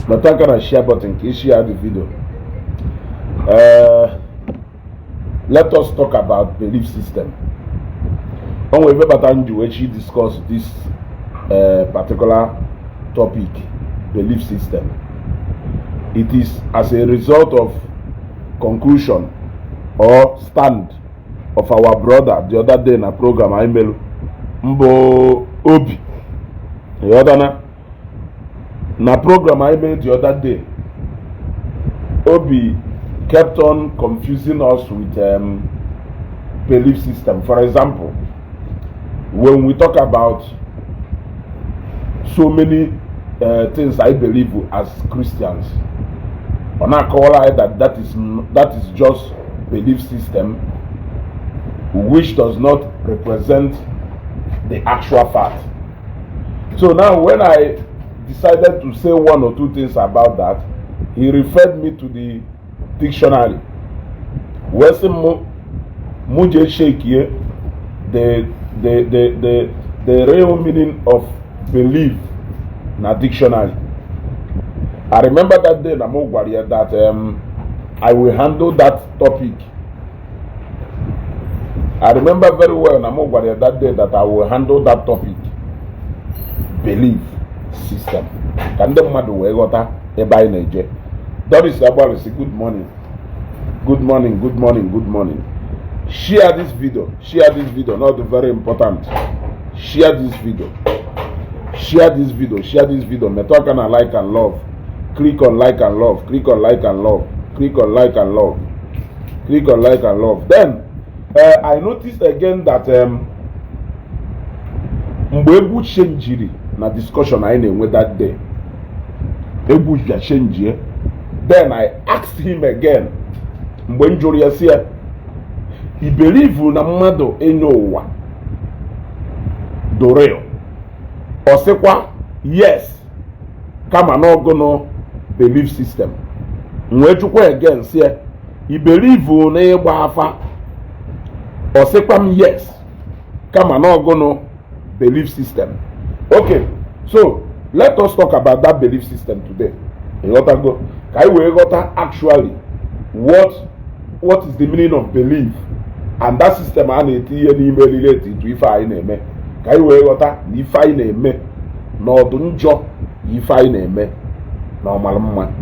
Mataka na share button, can share the video. Let us talk about belief system. When we actually discuss this particular topic, belief system, it is as a result of conclusion or stand of our brother the other day in a program I made Mbo Obi. The other na program I made the other day, Obi kept on confusing us with belief system. For example, when we talk about so many things I believe as Christians, on our call that is just belief system, which does not represent the actual fact. So now when I decided to say one or two things about that, he referred me to the dictionary. Where's Muje Sheikh here? The real meaning of belief na dictionary. I remember that day that I will handle that topic. I remember very well that day that I will handle that topic. Belief system. Can the madu wegota eba ineje? Doris Abalisi, good morning. Good morning, good morning, good morning. Share this video, not very important. Share this video. Share this video, share this video. Metaka na like and love. Click on like and love. Click on like and love. Click on like and love. Click on like and love. Then I noticed again that Mbebu changed na discussion I with that day. Ebu change. Then I asked him again. Mbenjori asia. He believe na mmado enyowa. Doreo. Osekwa yes. Kama no gono belief system. Nwechukwa again say he believe na egba afa. Osekwa yes. Kama no gono belief system. Okay, so let us talk about that belief system today. Actually, what is the meaning of belief? And that system related to if I name it. If I name it, no don't job if I name it. Normal.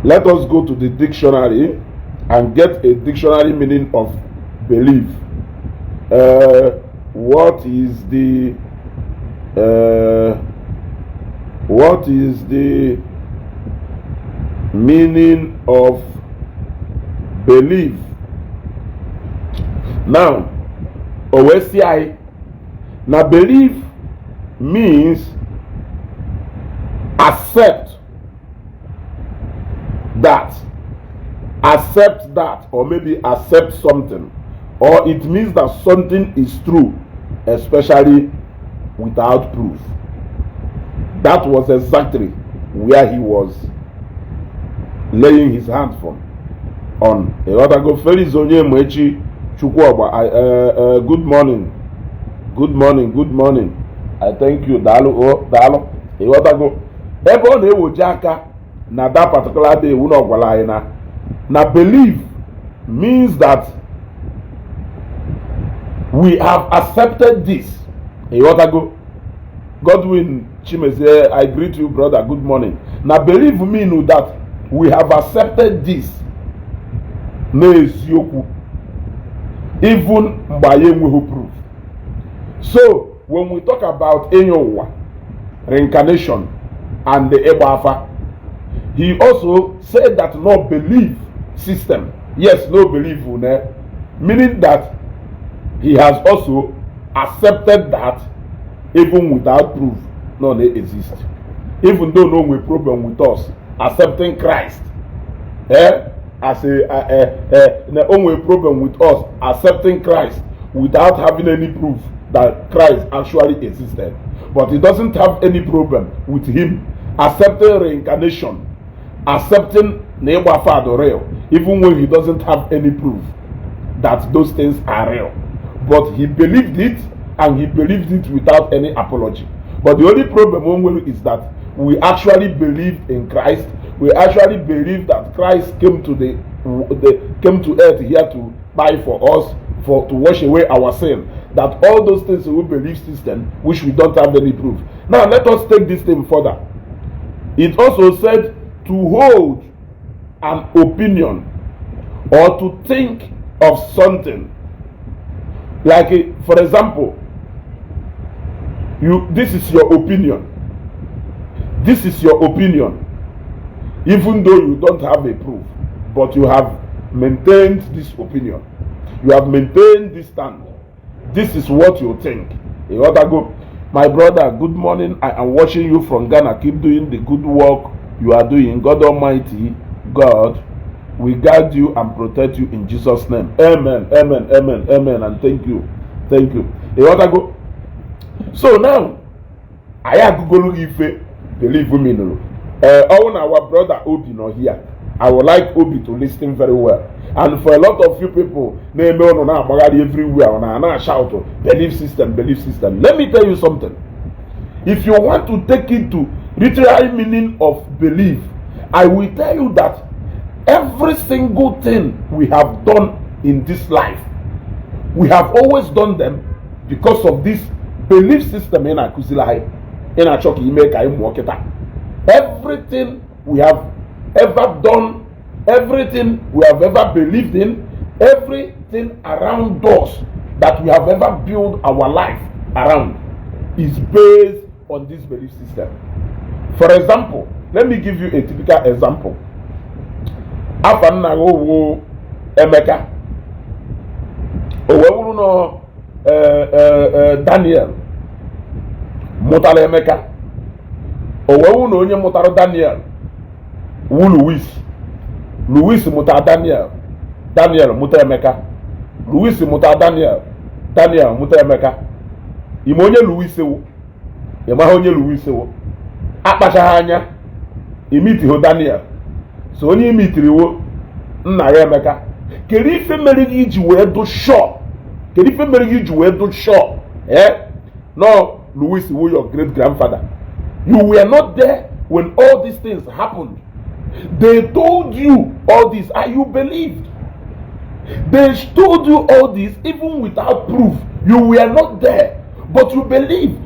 Let us go to the dictionary and get a dictionary meaning of belief. What is the meaning of belief? Now, OSCI, now belief means accept that, or maybe accept something, or it means that something is true, especially without proof. That was exactly where he was laying his hands on. Good morning. Good morning. Good morning. I thank you. Dalo. Ebe na ewojaka na that particular day na belief means that we have accepted this. Godwin Chimeze, I greet you, brother. Good morning. Now believe me that we have accepted this. Even by proof. So when we talk about Enyowa, reincarnation, and the Ebafa, he also said that no belief system. Yes, no belief, meaning that he has also accepted that even without proof, none exist. Even though no problem with us accepting Christ, as the only problem with us accepting Christ without having any proof that Christ actually existed. But he doesn't have any problem with him accepting reincarnation, accepting Neba Father real, even when he doesn't have any proof that those things are real. But he believed it, and he believed it without any apology. But the only problem is that we actually believed in Christ. We actually believed that Christ came to came to earth here to die for us, to wash away our sin. That all those things we believe system, which we don't have any proof. Now let us take this thing further. It also said to hold an opinion or to think of something. Like, for example, this is your opinion. This is your opinion. Even though you don't have a proof, but you have maintained this opinion. You have maintained this stand. This is what you think. You ought to go, my brother, good morning. I am watching you from Ghana. Keep doing the good work you are doing. God Almighty, God, we guide you and protect you in Jesus' name. Amen, amen, amen, amen, and thank you. Thank you. You ought to go. So now, I have Google Ife, believe me, no. Our brother Obi not here. I would like Obi to listen very well. And for a lot of you people, they know now everywhere, and shout, belief system, belief system. Let me tell you something. If you want to take it to literal meaning of belief, I will tell you that every single thing we have done in this life, we have always done them because of this belief system in our Kuzilai, in our Choki Imeka Imwoketa. Everything we have ever done, everything we have ever believed in, everything around us that we have ever built our life around is based on this belief system. For example, let me give you a typical example. Afanago Emeka Owewuno Daniel Mutala Emeka Owewuno onye mutara Daniel wu Louis muta Daniel muta Emeka Louis muta Daniel muta Emeka ime onye Louis ewu ime onye Louis ewu akpachaghị anya imitiho Daniel so onye imitiriwo nna ya Emeka kedu ife mere gị iji wee do sure no Louis wu your great grandfather. You were not there when all these things happened. They told you all this and you believed. They told you all this even without proof. You were not there, but you believed.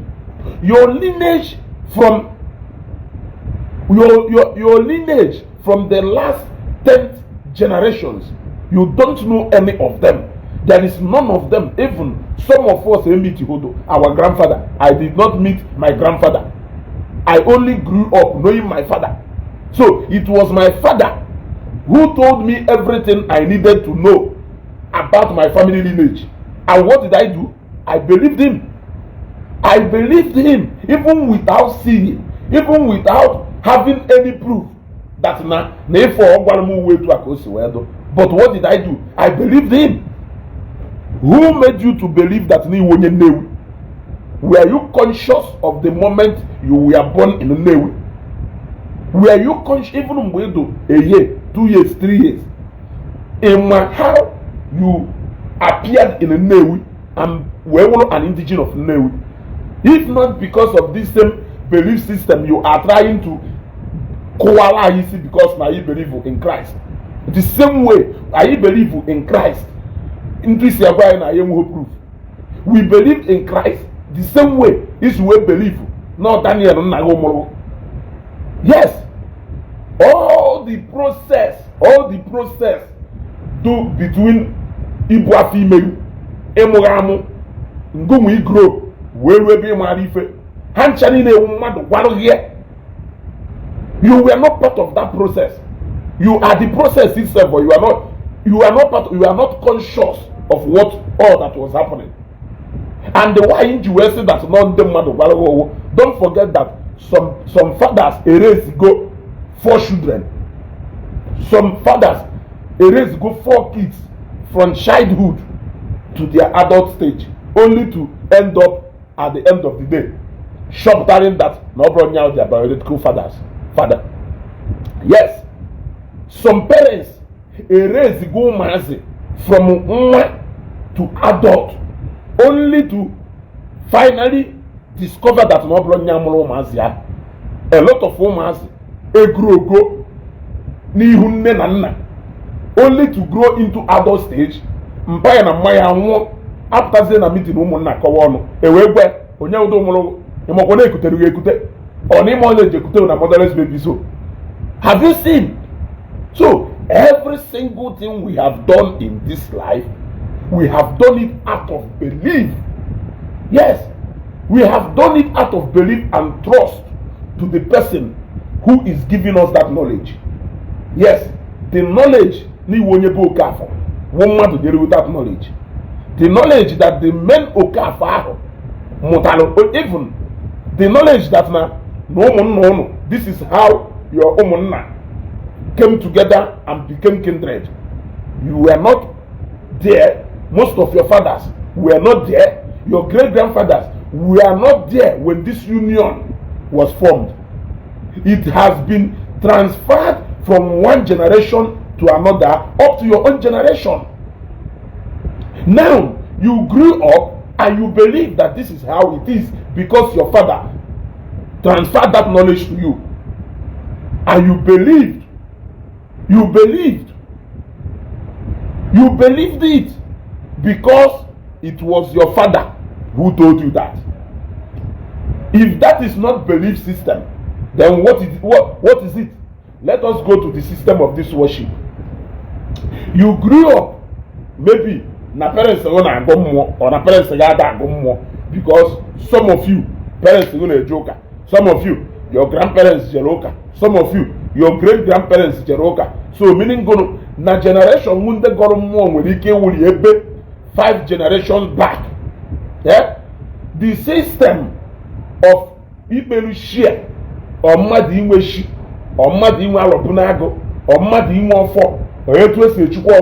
Your lineage from your lineage from the last 10th generations, you don't know any of them. There is none of them. Even some of us meet our grandfather. I did not meet my grandfather. I only grew up knowing my father. So it was my father who told me everything I needed to know about my family lineage. And what did I do? I believed him. I believed him even without seeing, even without having any proof that but what did I do? I believed him. Who made you to believe that were you conscious of the moment you were born in Newi? Were you conscious even when a year, 2 years, 3 years? In how you appeared in Newi and were an indigenous of Newi? If not because of this same belief system you are trying to koala easy because now you believe in Christ. The same way I believe in Christ. We believe in Christ the same way is we believe. Not Daniel. Yes. All the process do between Igbo female, Emoramu, Ngumu grow, where we be Marife, Hanchanine woman, 1 year. You were not part of that process. You are the process itself, but you are not conscious of what all that was happening. And the why in US that's not the mother. Don't forget that some fathers erase go 4 children. Some fathers erase go 4 kids from childhood to their adult stage, only to end up at the end of the day shouting that no brought out their biological father. Yes, some parents erase go mazi from to adult, only to finally discover that no brought out mazia. a lot of women grow n'ihu nne na nna only to grow into adult stage. Mpaya na mmanya nwụọ apụtazie na meeting ụmụnna kọwa ọnụ ewe gwe onye ụdị ụmụrụ ịmakwa na-ekutere gị ekute ọ na ime onye eji ekute na motherless baby. So have you seen? So every single thing we have done in this life, we have done it out of belief. Yes, we have done it out of belief and trust to the person who is giving us that knowledge. Yes, the knowledge ni wonye bo okafo. One man to deal with that knowledge. The knowledge that the men okafo mutalo, even the knowledge that no, this is how your omunna came together and became kindred. You were not there. Most of your fathers were not there. Your great grandfathers were not there when this union was formed. It has been transferred from one generation to another up to your own generation. Now you grew up and you believe that this is how it is because your father transferred that knowledge to you, and you believed it because it was your father who told you that. If that is not belief system, then what is it? Let us go to the system of this worship. You grew up, maybe na parents are gonna go more or na parents are gonna go more, because some of you parents are gonna joker, some of you your grandparents jeroka, some of you your great grandparents jeroka. So meaning go na generation munde go more when ike wuli ebe 5 generations back. Yeah, the system of ibelu share or mmadụ inwe shi or mmadụ inwe arọpụ n'agụ or mmadụ inwe ọfọ or etu esi echukwa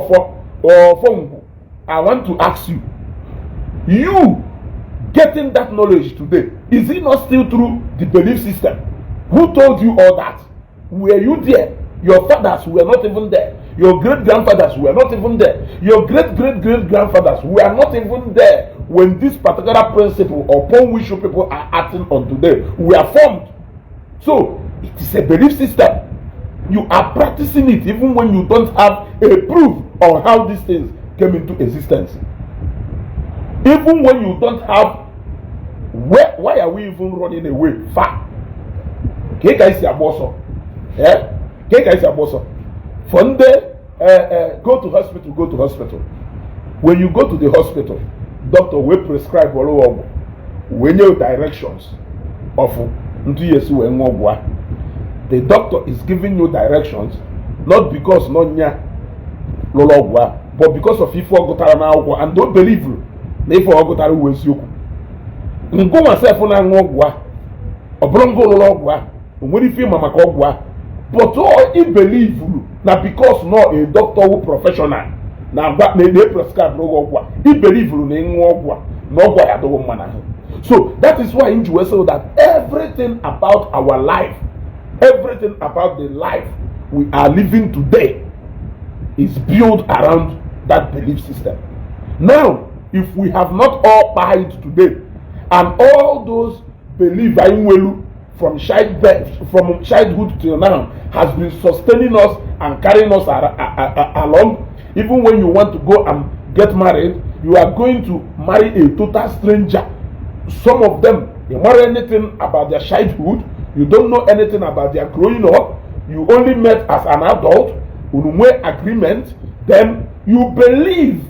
ọfọ ngwu. I want to ask you, you getting that knowledge today, is it not still through the belief system? Who told you all that? Were you there? Your fathers were not even there. Your great grandfathers were not even there. Your great grandfathers were not even there when this particular principle upon which you people are acting on today were formed. So it is a belief system. You are practicing it even when you don't have a proof on how these things came into existence. Even when you don't have, why are we even running away? Far. From there, go to hospital. When you go to the hospital, doctor will prescribe when your directions of the doctor is giving you directions not because but because of if and don't believe you. If you go myself on when you feel mama but all he believe you now because not a doctor who professional now but they prescribe no he believe you so that is why in say that everything about our life, everything about the life we are living today is built around that belief system. Now, if we have not all died today, and all those beliefs from childhood till now has been sustaining us and carrying us along, even when you want to go and get married, you are going to marry a total stranger. Some of them, you marry anything about their childhood, you don't know anything about their growing up, you only met as an adult, unumwe agreement, then you believe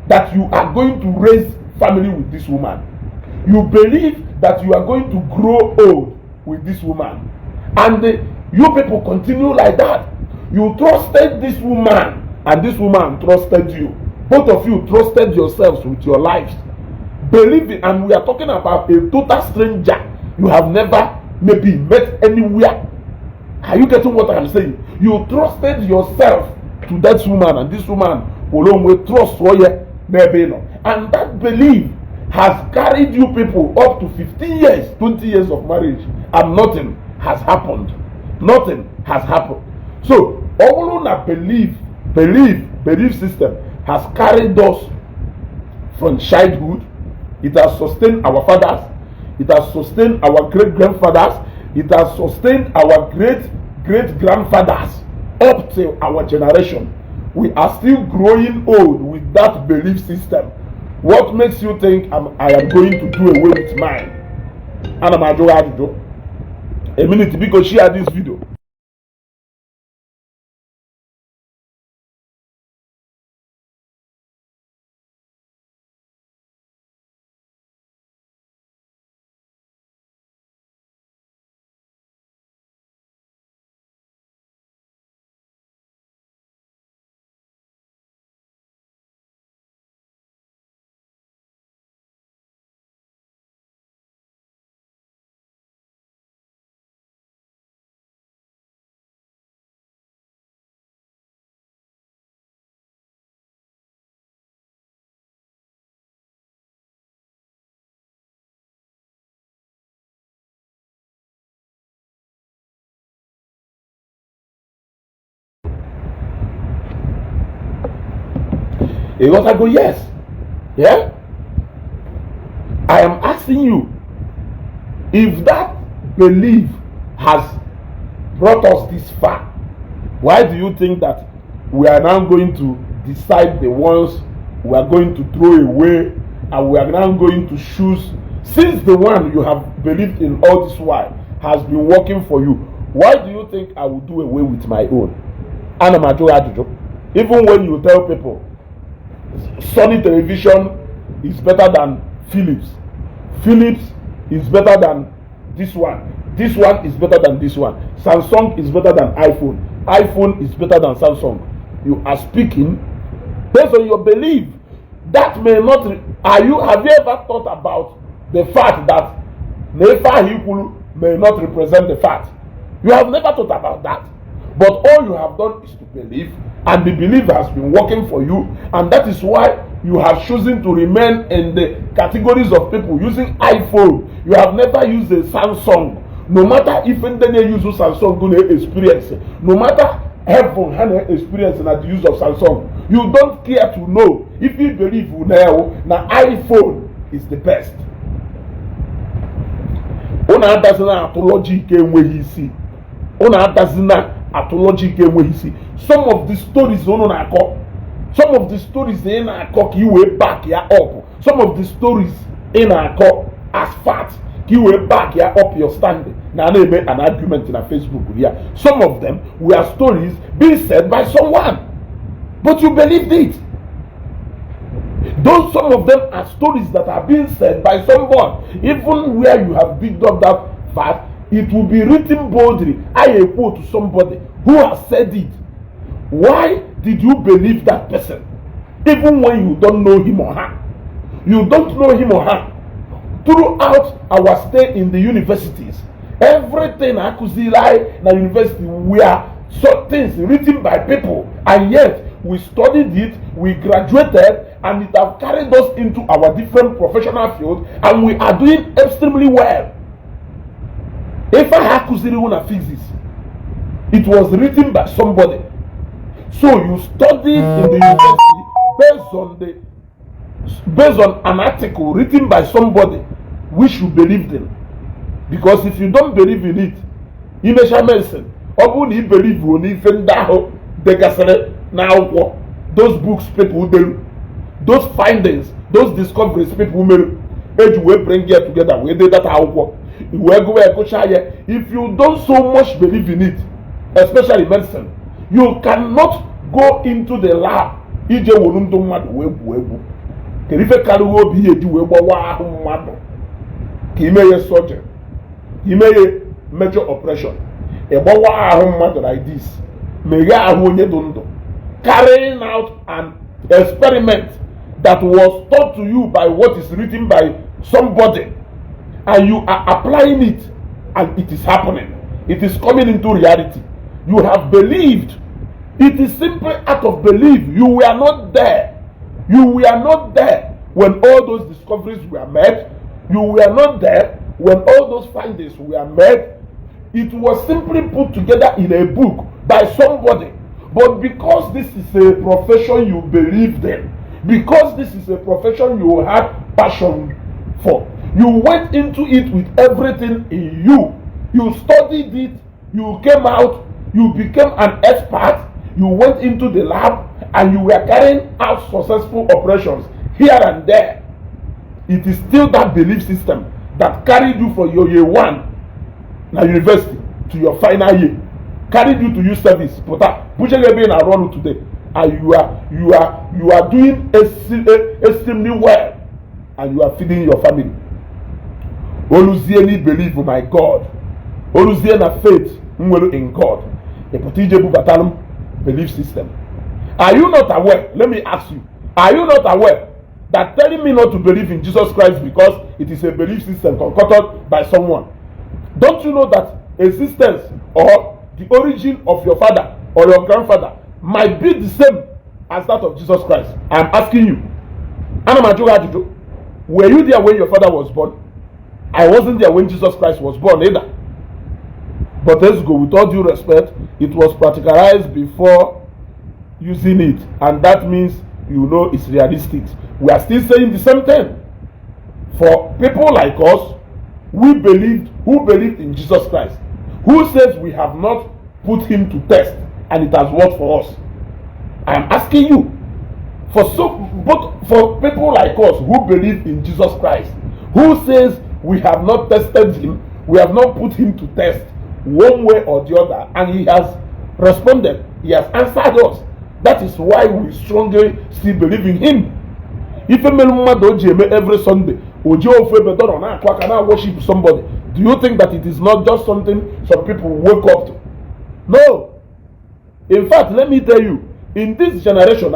that you are going to raise family with this woman. You believe that you are going to grow old with this woman. And you people continue like that. You trusted this woman and this woman trusted you. Both of you trusted yourselves with your lives. Believe it, and we are talking about a total stranger you have never maybe met anywhere. Are you getting what I'm saying? You trusted yourself to that woman, and this woman will always trust for you. And that belief has carried you people up to 15 years, 20 years of marriage, and nothing has happened. Nothing has happened. So, all that belief system has carried us from childhood. It has sustained our fathers. It has sustained our great grandfathers. It has sustained our great grandfathers up till our generation. We are still growing old with that belief system. What makes you think I am going to do away with mine? And I'm going to do a minute because share this video. You got to go, yes. Yeah? I am asking you, if that belief has brought us this far, why do you think that we are now going to decide the ones we are going to throw away, and we are now going to choose, since the one you have believed in all this while has been working for you? Why do you think I will do away with my own? Even when you tell people Sony television is better than Philips, Philips is better than this one is better than this one, Samsung is better than iPhone is better than Samsung, you are speaking based on your belief. That may not have you ever thought about the fact that Nefa Hikulu may not represent the fact? You have never thought about that. But all you have done is to believe, and the belief has been working for you, and that is why you have chosen to remain in the categories of people using iPhone. You have never used a Samsung. No matter if they use Samsung good experience, no matter heaven had experience in the use of Samsung, you don't care to know if you believe now iPhone is the best. Una doesn't apology came where he see. Una doesn't apology came where he see. Some of the stories some of the stories in our cock you way back here up. Some of the stories in our cock as fact you way back here up your standing. Now they made an argument in a Facebook here. Some of them were stories being said by someone, but you believed it. Those some of them are stories that are being said by someone, even where you have picked up that fact, it will be written boldly. I quote to somebody who has said it. Why did you believe that person, even when you don't know him or her? You don't know him or her. Throughout our stay in the universities, everything Akuzilai na university were so things written by people, and yet we studied it, we graduated, and it has carried us into our different professional fields, and we are doing extremely well. If I had Kuziri physics, it was written by somebody. So you studied in the university based on an article written by somebody which you believed in. Because if you don't believe in it, you may medicine. Or you believe in those books people do, those findings, those discoveries people made, you will bring it together. We did that how if you don't so much believe in it, especially medicine, you cannot go into the lab. He made a surgery, he made a major operation. Like this, carrying out an experiment that was taught to you by what is written by somebody, and you are applying it, and it is happening. It is coming into reality. You have believed. It is simply out of belief. You were not there. You were not there when all those discoveries were made. You were not there when all those findings were made. It was simply put together in a book by somebody. But because this is a profession you believed in, because this is a profession you had passion for, you went into it with everything in you. You studied it, you came out, you became an expert, you went into the lab, and you were carrying out successful operations here and there. It is still that belief system that carried you from your year one na university to your final year, carried you to youth service, push in a run today, and you are doing extremely well, and you are feeding your family. Oluzieni believe, my God. Oluziena faith in God. Belief system. Are you not aware? Let me ask you. Are you not aware that telling me not to believe in Jesus Christ because it is a belief system concocted by someone? Don't you know that existence or the origin of your father or your grandfather might be the same as that of Jesus Christ? I'm asking you. Were you there when your father was born? I wasn't there when Jesus Christ was born either. But let's go, with all due respect, it was practicalized before using it, and that means it's realistic. We are still saying the same thing. For people like us, who believed in Jesus Christ, who says we have not put him to test and it has worked for us. I am asking you, for people like us who believe in Jesus Christ, who says we have not tested him, we have not put him to test one way or the other, and he has responded, he has answered us. That is why we strongly still believe in him. If a man every Sunday, Akwa can worship somebody, do you think that it is not just something some people wake up to? No. In fact, let me tell you, in this generation,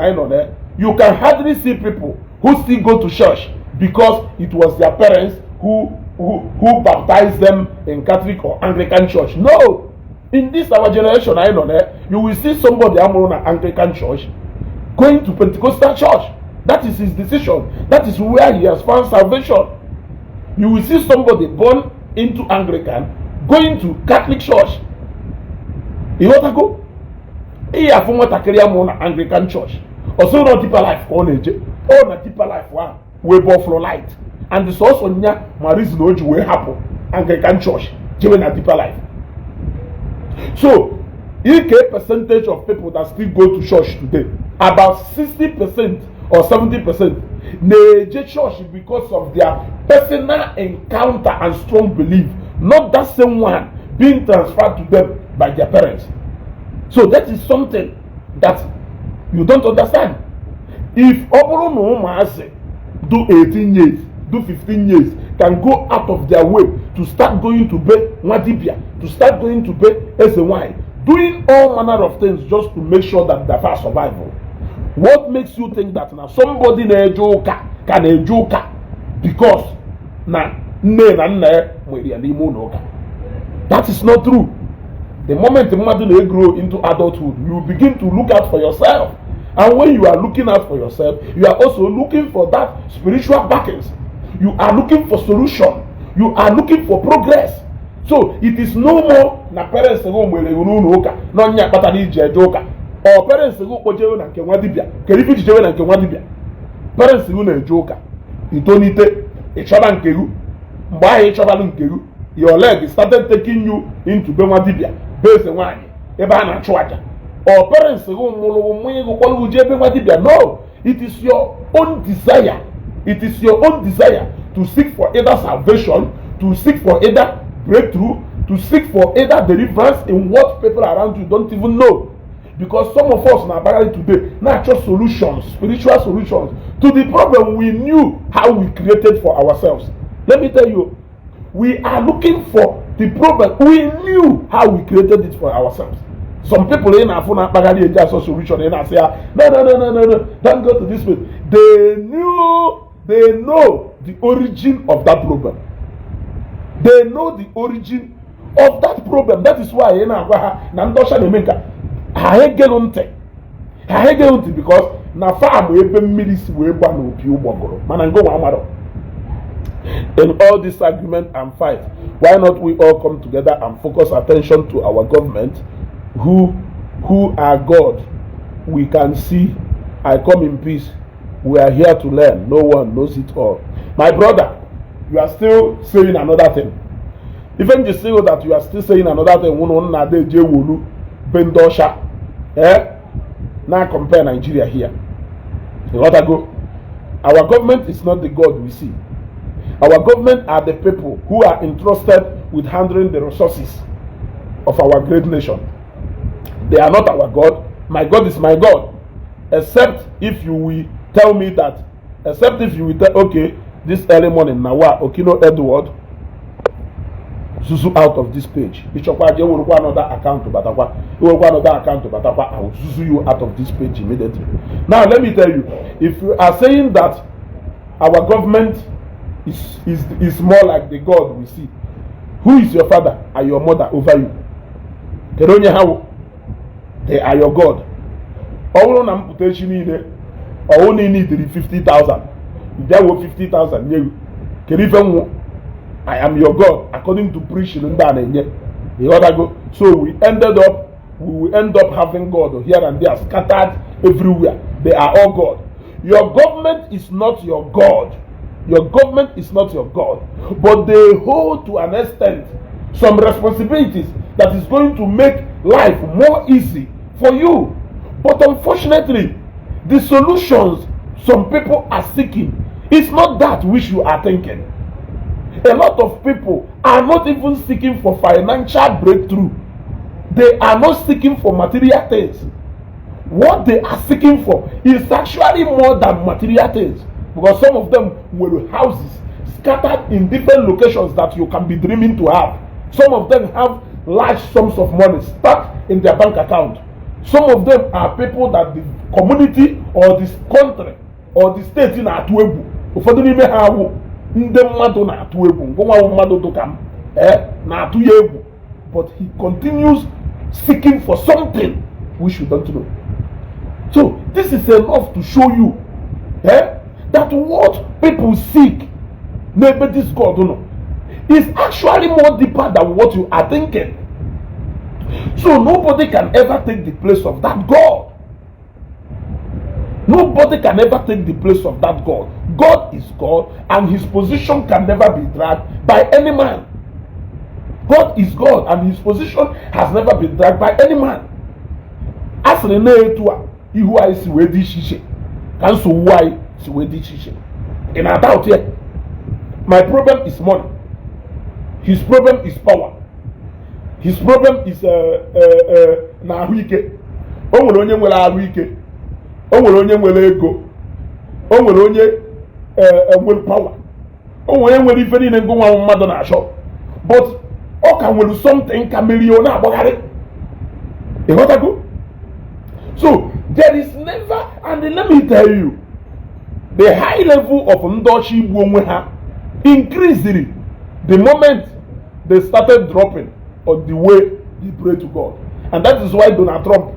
you can hardly see people who still go to church because it was their parents who baptized them in Catholic or Anglican church. No. In this our generation, you will see somebody in an Anglican church going to Pentecostal church. That is his decision. That is where he has found salvation. You will see somebody born into Anglican going to Catholic church. You want to go? Here from what I carry on Anglican church. Also not deeper life on not deeper life one way buffalo light. And this also nya reason will happen Anglican church given a deeper life. So, a percentage of people that still go to church today, about 60% or 70%, they church because of their personal encounter and strong belief, not that same one being transferred to them by their parents. So that is something that you don't understand. If Oboro do 18 years, do 15 years, can go out of their way to start going to bed Wadibia, to start going to bed SY, doing all manner of things just to make sure that they have survival. What makes you think that now somebody can a joker because that is not true. The moment the mother grow into adulthood, you begin to look out for yourself. And when you are looking out for yourself, you are also looking for that spiritual backings. You are looking for solution. You are looking for progress. So it is no more na parents go mwele unuka no nya pata ni jejoka or parents go kojewe na kenwa dibia kerifi jijewe na kenwa dibia parents go na ejoka itonite ichoba nkeru mgbe ahụ ichobalu nkeru your leg started taking you into benwa dibia base nwanyị ebe a na-achụ aja or parents go nwulu mwenye go kwalu je benwa dibia. No, it is your own desire. It is your own desire to seek for either salvation, to seek for either breakthrough, to seek for either deliverance in what people around you don't even know. Because some of us now today, natural solutions, spiritual solutions to the problem we knew how we created for ourselves. Let me tell you, we are looking for the problem we knew how we created it for ourselves. Some people in our phone are just a solution and say, no, don't go to this way. They know the origin of that problem. They know the origin of that problem. That is why Nandosha Nemeka Hahegelunte because na farm we be milisi we gba no opi ugbogoro manango amaro. In all this argument and fight, why not we all come together and focus attention to our government who are God? We can see. I come in peace. We are here to learn. No one knows it all. My brother, you are still saying another thing. Even you see that you are still saying another thing, Bendosha, now compare Nigeria here. You want to go? Our government is not the God we see. Our government are the people who are entrusted with handling the resources of our great nation. They are not our God. My God is my God. Except if you will tell me that, okay, this early morning, Nawa, Okino Edward, Zuzu out of this page. You will require another account to Batakwa. You will require another account to Batakwa. I will Zuzu you out of this page immediately. Now, let me tell you, if you are saying that our government is more like the God we see, who is your father and your mother over you? They are your God. All on amputation need only need 50,000. There were 50,000. Can even I am your God, according to preaching and so we will end up having God here and there, scattered everywhere. They are all God. Your government is not your God. Your government is not your God, but they hold to an extent some responsibilities that is going to make life more easy for you. But unfortunately, the solutions some people are seeking is not that which you are thinking. A lot of people are not even seeking for financial breakthrough. They are not seeking for material things. What they are seeking for is actually more than material things. Because some of them will houses scattered in different locations that you can be dreaming to have. Some of them have large sums of money stuck in their bank account. Some of them are people that the community or this country or the state in Atuebu. But he continues seeking for something which you don't know. So this is enough to show you that what people seek, maybe this God, is actually more deeper than what you are thinking. So nobody can ever take the place of that God. Nobody can ever take the place of that God. God is God, and his position can never be dragged by any man. God is God, and his position has never been dragged by any man. As Ihu I see where this is, and so why see where this is. In our doubt here, my problem is money. His problem is power. His problem is na ahụike. O nwere onye nwere ahụike. O nwere onye nwere ego. O nwere onye nwere power. O nwere onye nwere ife niile nwa mmadụ na-achọ. But ọ ka nwere something ka merie ọ na-agbagharị. Ịghọtago? So there is never, and let me tell you, the high level of ndochi Igbo onwe ha increased the moment they started dropping on the way they pray to God. And that is why Donald Trump,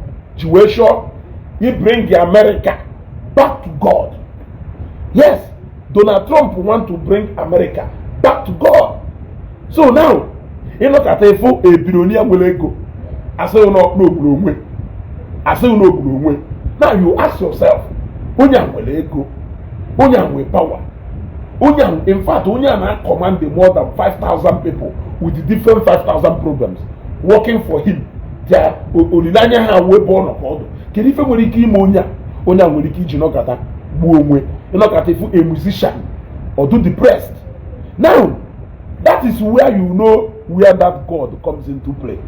he bring America back to God. Yes, Donald Trump want to bring America back to God. So now, you look at a billionaire will go. I say no way. I say no way. Now you ask yourself, Unyang will go. Unyang will power. Unyang, in fact, Unyang command more than 5,000 people with the different 5,000 programs working for him. There, Olilanya ha we born of all. Can if we keep Unyang will keep Jinokata, Buomwe, a musician or do depressed. Now, that is where you know where that God comes into play.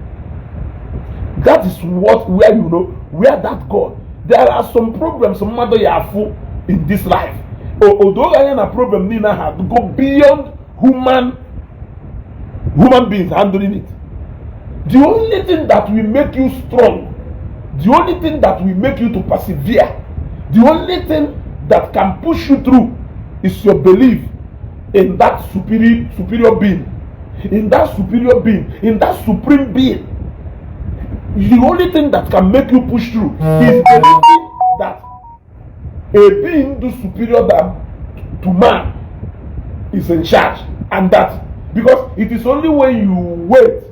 That is where you know where that God. There are some problems some mother yafu in this life. Although I have a problem, Nina had to go beyond human beings handling it. The only thing that will make you strong, the only thing that will make you to persevere, the only thing that can push you through is your belief in that superior being, in that superior being, in that supreme being. The only thing that can make you push through is believing that a being superior than to man is in charge, and that because it is only when you wait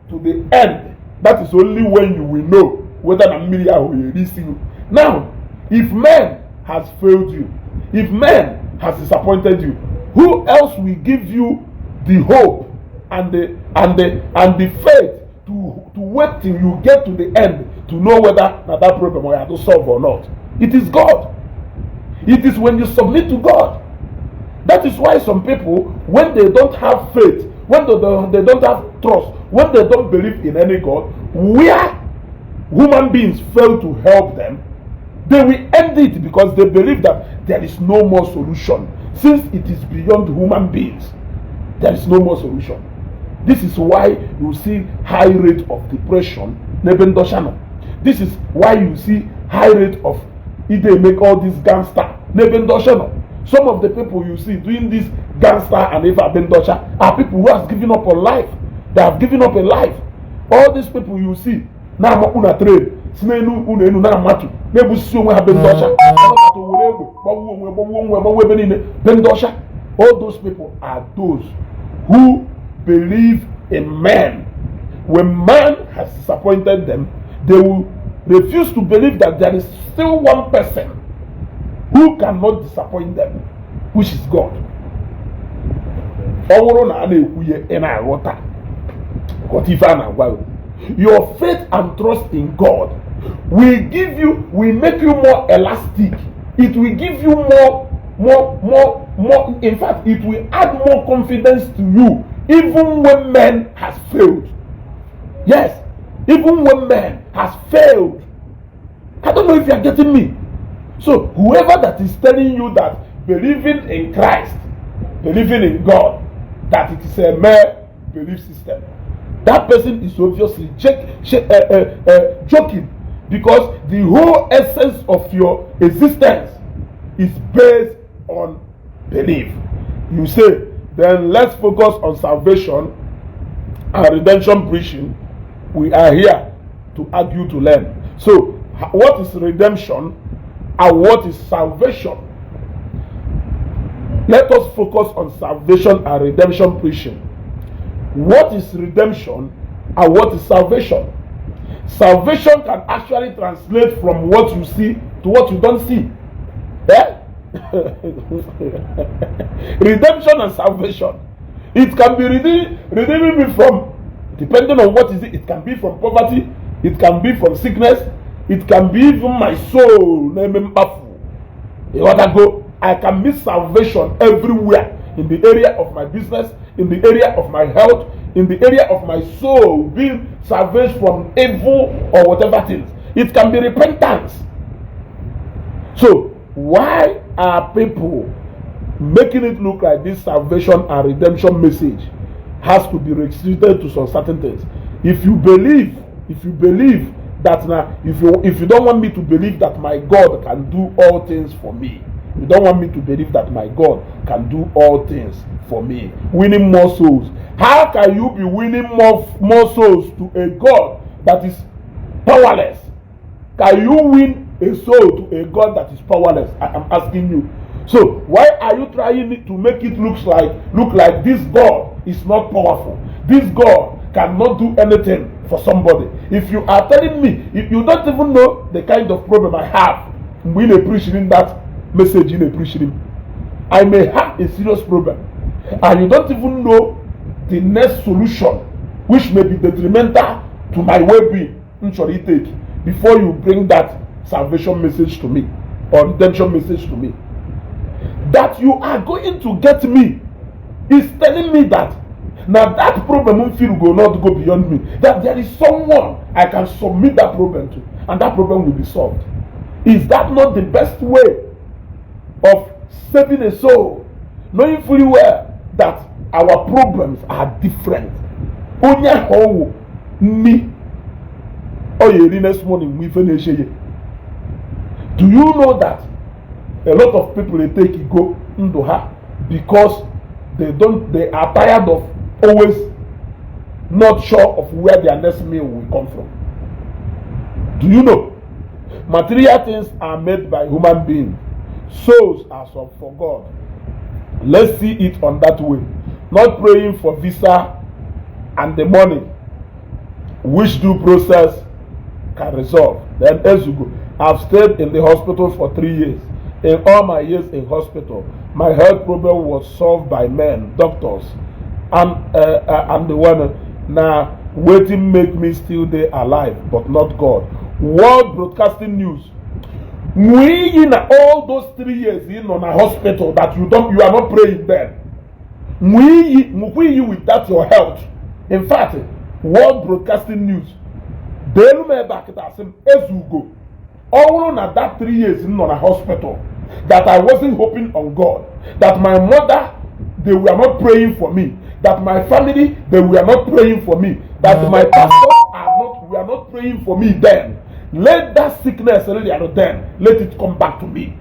to the end, that is only when you will know whether the media will release you. Now, if man has failed you, if man has disappointed you, who else will give you the hope and the the faith to wait till you get to the end to know whether that problem will have to solve or not. It is God. It is when you submit to God. That is why some people, when they don't have faith, when they don't have trust, when they don't believe in any God, where human beings fail to help them, they will end it because they believe that there is no more solution. Since it is beyond human beings, there is no more solution. This is why you see high rate of depression. This is why you see high rate of they make all these gangster. Some of the people you see doing this gangster and Bendosha are people who have given up on life. They have given up on life. All these people you see now una trade. All those people are those who believe in man. When man has disappointed them, they will refuse to believe that there is still one person who cannot disappoint them, which is God. Your faith and trust in God will make you more elastic. It will give you more. In fact, it will add more confidence to you, even when man has failed. Yes, even when man has failed. I don't know if you are getting me. So, whoever that is telling you that believing in Christ, believing in God, that it is a mere belief system, that person is obviously joking, because the whole essence of your existence is based on belief. You say, then let's focus on salvation and redemption preaching. We are here to argue, to learn. So, what is redemption and what is salvation? Let us focus on salvation and redemption preaching. What is redemption and what is salvation? Salvation can actually translate from what you see to what you don't see. Eh? Redemption and salvation. It can be redeeming me from, depending on what is it. It can be from poverty. It can be from sickness. It can be even my soul. I can miss salvation everywhere. In the area of my business, in the area of my health, in the area of my soul, being salvaged from evil or whatever things. It can be repentance. So, why are people making it look like this salvation and redemption message has to be restricted to some certain things? If you believe that now, if you don't want me to believe that my God can do all things for me, you don't want me to believe that my God can do all things for me, winning more souls. How can you be winning more souls to a God that is powerless? Can you win a soul to a God that is powerless? I am asking you. So why are you trying to make it look like this God is not powerful? This God cannot do anything for somebody. If you are telling me, if you don't even know the kind of problem I have when appreciating that message in appreciating, I may have a serious problem, and you don't even know the next solution, which may be detrimental to my well-being. Should it take before you bring that salvation message to me or redemption message to me? That you are going to get me is telling me that now that problem will not go beyond me. That there is someone I can submit that problem to, and that problem will be solved. Is that not the best way of saving a soul? Knowing fully well that our problems are different. Only how me next morning we finish. Do you know that a lot of people they take it go into her because they are tired of always not sure of where their next meal will come from? Do you know? Material things are made by human beings. Souls are for God. Let's see it on that way. Not praying for visa and the money, which due process can resolve. Then as you go, I've stayed in the hospital for 3 years. In all my years in hospital, my health problem was solved by men, doctors, and the one Now, waiting make me still there alive, but not God. World Broadcasting News. We in all those 3 years in on a hospital that you are not praying then. We with that your health. In fact, World Broadcasting News. They me back at us as you go. All on that 3 years in on a hospital that I wasn't hoping on God. That my mother, they were not praying for me. That my family, they were not praying for me. That my pastors were not praying for me then. Let that sickness then, let it come back to me.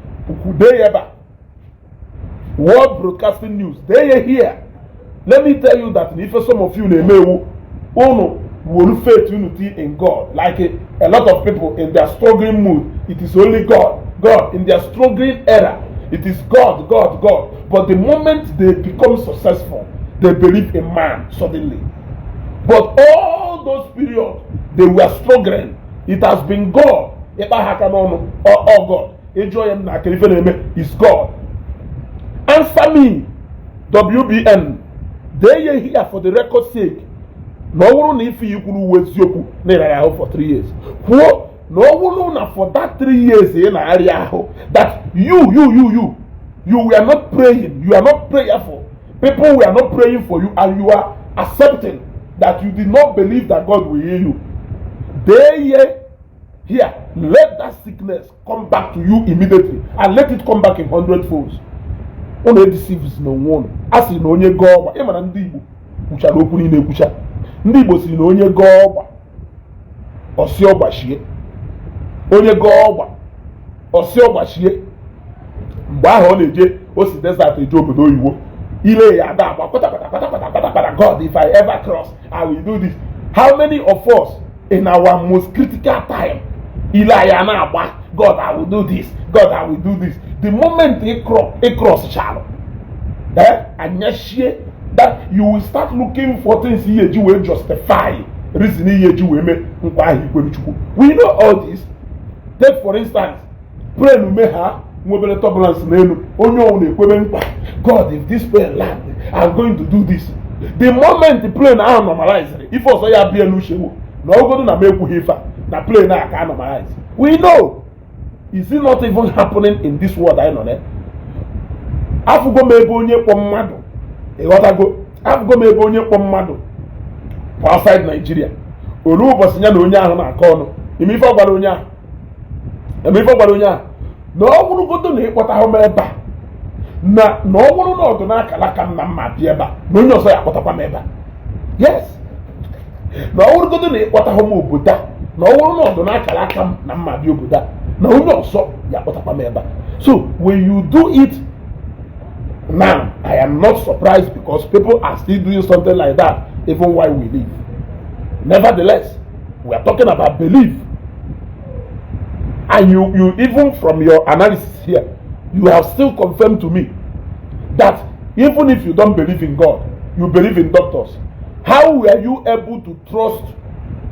World Broadcasting News, they are here. Let me tell you that if some of you will faith unity in God, like a lot of people in their struggling mood, it is only God. God in their struggling era, it is God. But the moment they become successful, they believe in man suddenly. But all those periods they were struggling, it has been God. Or God. Is God. Answer me, WBN. They are here for the record's sake. No one if you could wait for 3 years. No one for that 3 years in area that you were not praying, you are not prayerful. People were not praying for you, and you are accepting that you did not believe that God will hear you. They here, let that sickness come back to you immediately, and let it come back in 100 folds. Only deceives no one. As in onye God, Emana ndị Igbo kwuchara okwu niile ekwucha. Ndị Igbo si na onye God osi ọgbachie. Onye God osi ọgbachie. Mgbe ahụ ọ na-eje o si desert eje obodo oyibo. Ile ya ada agba kwata God, if I ever cross, I will do this. How many of us in our most critical time, Ile ya na agba, God, I will do this. God, I will do this. The moment he cross shallow, and that you will start looking for things here you will justify reasoning here you will make. We know all this. Take for instance, pray no meha mobile turbulence nenu onye on equipment. God, if this plane land, I'm going to do this. The moment the plane are normalized, if also you be a no go na make hifa na plane na can normalize. We know. Is it not even happening in this world? I know that. Afugo mebe onye kwa mmadu. Afugo mebe onye kwa mmadu. Outside Nigeria. Olu ụbọchị nya na onye ahụ na-akọ ọnụ. Ime ife ọgbara onye ahụ. Na ọ bụrụ godo na ịkpọta ahụ ebe a. Na ọ bụrụ na ọdụ n'akalaka m na mma bịa ebe a. Na onye ọzọ ya akpọtakwa m ebe a. Yes. Na ọ bụrụ godo na ịkpọta ahụ m obodo a. Na ọ bụrụ na ọdụ n'akalaka m na mma bịa obodo a. So when you do it now, I am not surprised because people are still doing something like that even while we live. Nevertheless, we are talking about belief. And you even from your analysis here, you have still confirmed to me that even if you don't believe in God, you believe in doctors. How were you able to trust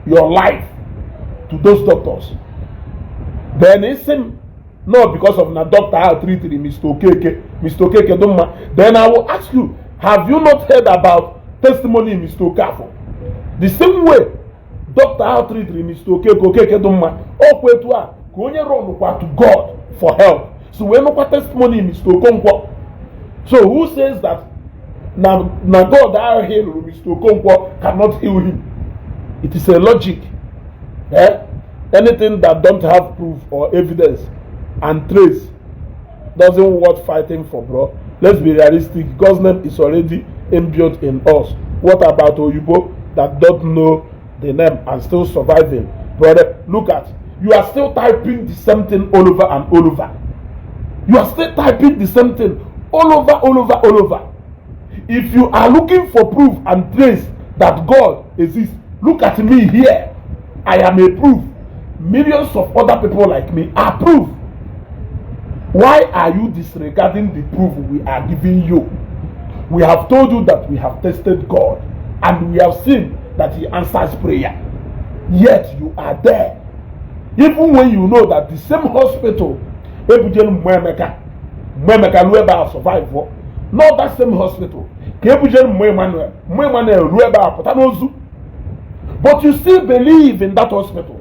your life to those doctors? Then it's him, not because of the doctor how treated Mr. Okeke don't mind. Then I will ask you, have you not heard about testimony in Mr. Okafo? The same way, doctor how treated Mr. Okeke don't mind. To God for help. So we no testimony in Mr. Okonkwo. So who says that now God that heal Mr. Okonkwo cannot heal him? It is a logic. Anything that don't have proof or evidence and trace doesn't worth fighting for, bro. Let's be realistic. God's name is already imbued in us. What about Oyibo that don't know the name and still surviving? Brother, look at, you are still typing the same thing all over and all over. You are still typing the same thing all over. If you are looking for proof and trace that God exists, look at me here. I am a proof. Millions of other people like me are proof. Why are you disregarding the proof we are giving you? We have told you that we have tested God and we have seen that He answers prayer. Yet you are there. Even when you know that the same hospital, not that same hospital, Emmanuel, But you still believe in that hospital.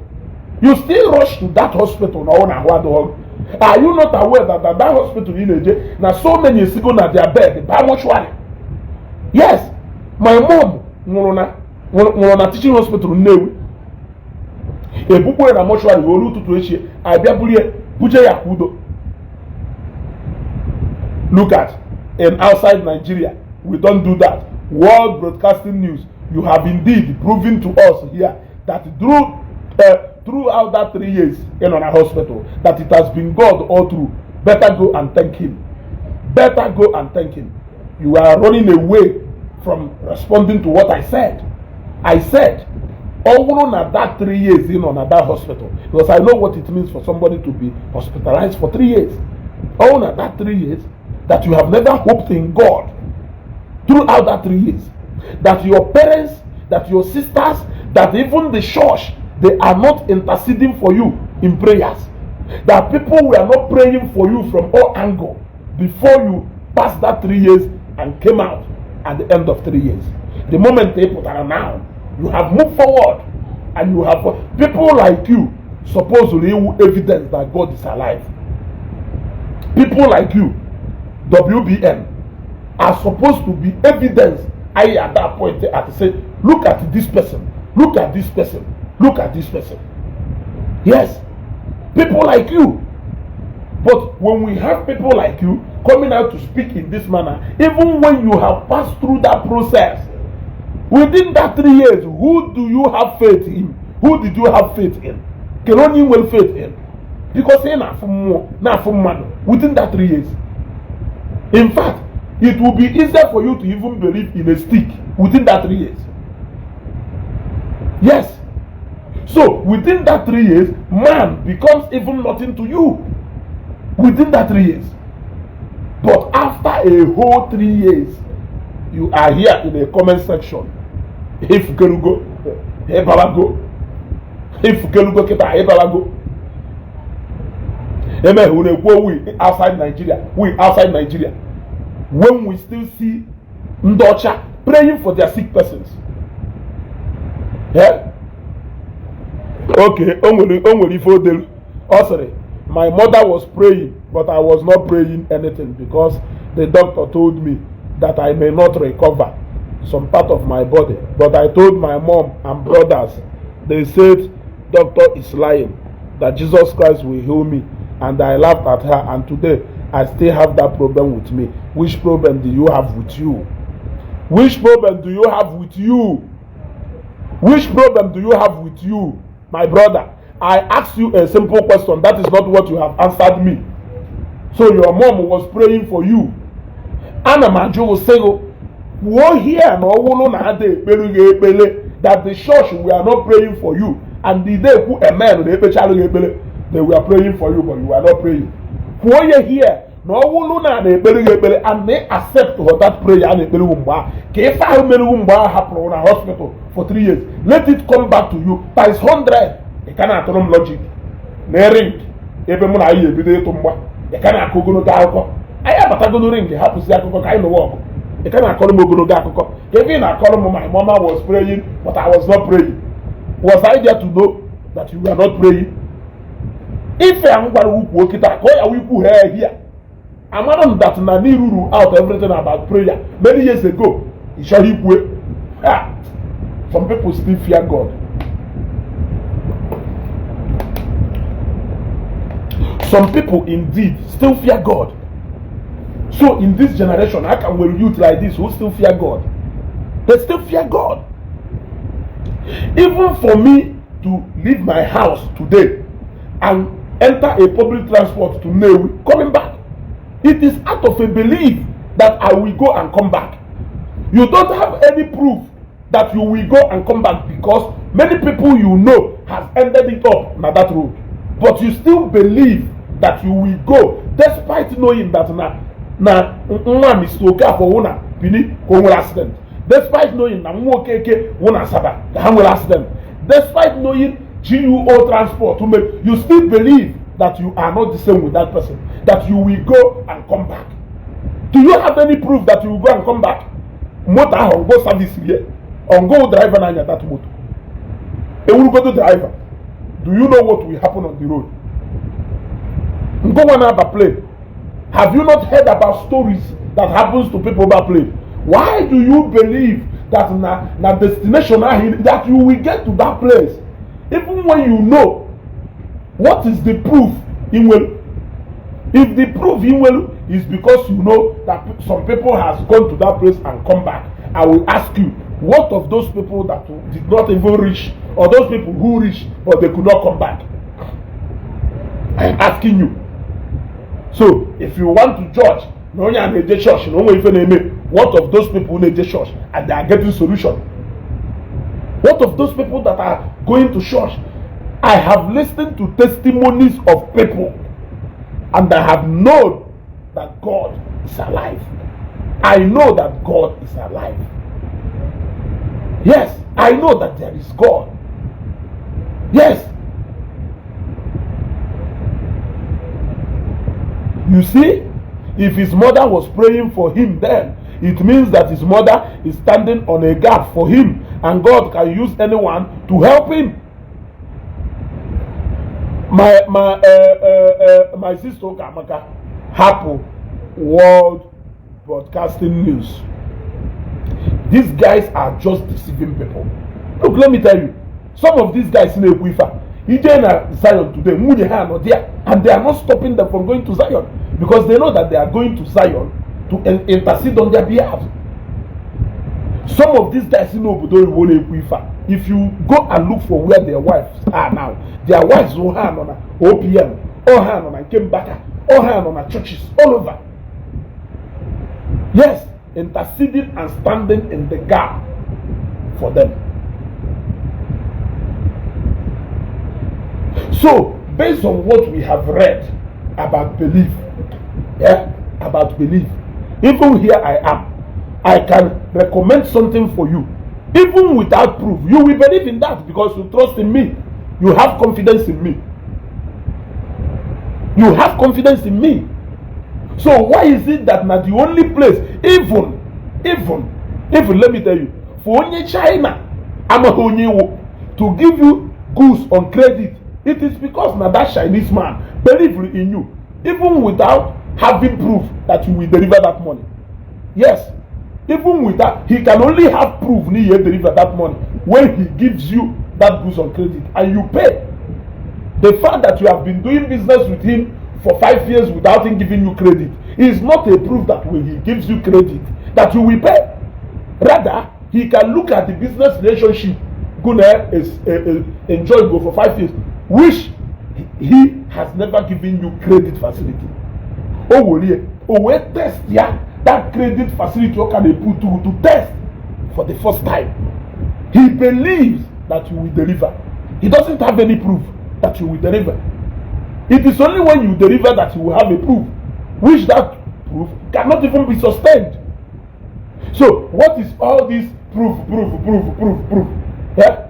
You still rush to that hospital. Are you not aware that that hospital in Nigeria, now so many is going at their bed, by mortuary? Yes, my mom, Morona teaching hospital, no. A book where a mortuary will to Tuishi, I be Buja. Look at, and outside Nigeria, we don't do that. World Broadcasting News, you have indeed proven to us here that throughout that 3 years in a hospital, that it has been God all through. Better go and thank Him. Better go and thank Him. You are running away from responding to what I said. I said, all at that 3 years in on that hospital, because I know what it means for somebody to be hospitalized for 3 years. All at that 3 years, that you have never hoped in God throughout that 3 years, that your parents, that your sisters, that even the church, they are not interceding for you in prayers, that people were not praying for you from all angles before you passed that 3 years and came out at the end of 3 years. The moment they put are now, you have moved forward, and you have people like you supposedly evidence that God is alive. People like you, WBN, are supposed to be evidence. I at that point I had to say, look at this person, look at this person, look at this person. Yes, people like you. But when we have people like you coming out to speak in this manner, even when you have passed through that process, within that 3 years, who do you have faith in? Who did you have faith in? Can only well faith in? Because within that 3 years. In fact, it will be easier for you to even believe in a stick within that 3 years. Yes. So within that 3 years, man becomes even nothing to you. Within that 3 years. But after a whole 3 years, you are here in the comment section. If you can go, hey Baba go. If you can go, hey Baba go. Amen. We outside Nigeria. We outside Nigeria. When we still see Ndocha praying for their sick persons. Yeah? Okay. Oh, sorry. My mother was praying, but I was not praying anything because the doctor told me that I may not recover some part of my body. But I told my mom and brothers, they said, doctor is lying, that Jesus Christ will heal me. And I laughed at her, and today I still have that problem with me. Which problem do you have with you? Which problem do you have with you? Which problem do you have with you, my brother? I asked you a simple question. That is not what you have answered me. So your mom was praying for you. Anna Manjo will say, "Wo here no wono na ade pelu that the church we are not praying for you, and the day who a man they were praying for you, but you are not praying. Wo here no wono na ade pelu and they accept that prayer and pelu umba. Ke fa melu umba happen na hospital for 3 years. Let it come back to you times 100. You cannot tell them logic. Ring. Even when I hear video to me, you cannot go to the I have a tago ring. You have to see a kind of walk. You cannot call them go to the even I call them my mama was praying, but I was not praying. Was I there to know that you were not praying? If I am going to work it out, why are we here? I'm not that Nani rule out everything about prayer many years ago. Some people still fear God. Some people indeed still fear God. So in this generation, how can we youth like this who still fear God? They still fear God. Even for me to leave my house today and enter a public transport to Newi, coming back, it is out of a belief that I will go and come back. You don't have any proof that you will go and come back because many people you know have ended it up on that road. But you still believe that you will go despite knowing that na mistake for una bini ko accident, despite knowing na nwokeke una saba ka will accident, despite knowing GUO transport you still believe that you are not the same with that person, that you will go and come back. Do you have any proof that you will go and come back? Motor on go service here, on go driver na that motor. A Urugoto driver. Do you know what will happen on the road? Go on about plane. Have you not heard about stories that happens to people about plane? Why do you believe that na destination that you will get to that place, even when you know what is the proof in will? If the proof in will is because you know that some people has gone to that place and come back, I will ask you, what of those people that did not even reach, or those people who reached but they could not come back? I am asking you. So if you want to judge, no one in the church, no one even name, what of those people in the church and they are getting solution? What of those people that are going to church? I have listened to testimonies of people and I have known that God is alive. I know that God is alive. Yes, I know that there is God. Yes. You see, if his mother was praying for him then, it means that his mother is standing on a gap for him, and God can use anyone to help him. My sister Kamaka, Happy World Broadcasting News. These guys are just deceiving people. Look, let me tell you, some of these guys in Ekwifa, in Zion today, and they are not stopping them from going to Zion because they know that they are going to Zion to intercede on their behalf. Some of these guys in Ekwifa, if you go and look for where their wives are now, their wives will hand on a OPM, or hand on a Kembaka, or hand on a churches all over. Yes, interceding and standing in the gap for them. So, based on what we have read about belief, even here I am, I can recommend something for you. Even without proof, you will believe in that because you trust in me. You have confidence in me. You have confidence in me. So why is it that not the only place, even let me tell you, for only China, to give you goods on credit, it is because now that Chinese man believes in you, even without having proof that you will deliver that money. Yes, even with that, he can only have proof he will deliver that money when he gives you that goods on credit and you pay. The fact that you have been doing business with him for 5 years without him giving you credit is not a proof that when he gives you credit that you will pay. Rather, he can look at the business relationship gonna enjoy go for 5 years, which he has never given you credit facility. Test that credit facility can they put to test for the first time. He believes that you will deliver. He doesn't have any proof that you will deliver. It is only when you deliver that you will have a proof, which that proof cannot even be sustained. So, what is all this proof? Yeah?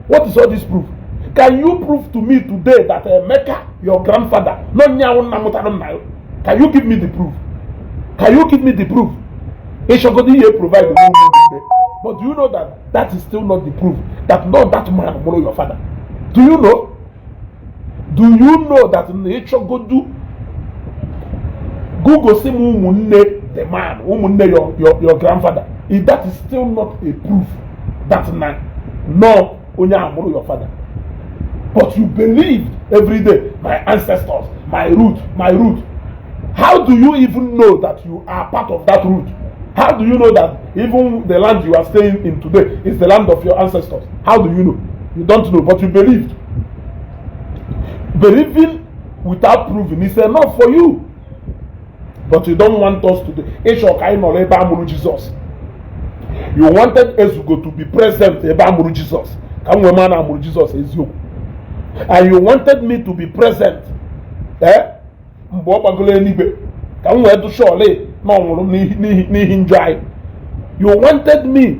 What is all this proof? Can you prove to me today that Mecca, your grandfather, can you give me the proof? Can you give me the proof? Eshogodi here provide the proof. But do you know that that is still not the proof? That not that man follow your father. Do you know? Do you know that Eshogodi Google say the man, your grandfather? If that is still not a proof that man, no, only your father. But you believed every day, my ancestors, my root. How do you even know that you are part of that root? How do you know that even the land you are staying in today is the land of your ancestors? How do you know? You don't know, but you believed. Believing without proving is enough for you. But you don't want us to do. Jesus. You wanted Ezugo to be present about Jesus. And you wanted me to be present. You wanted me.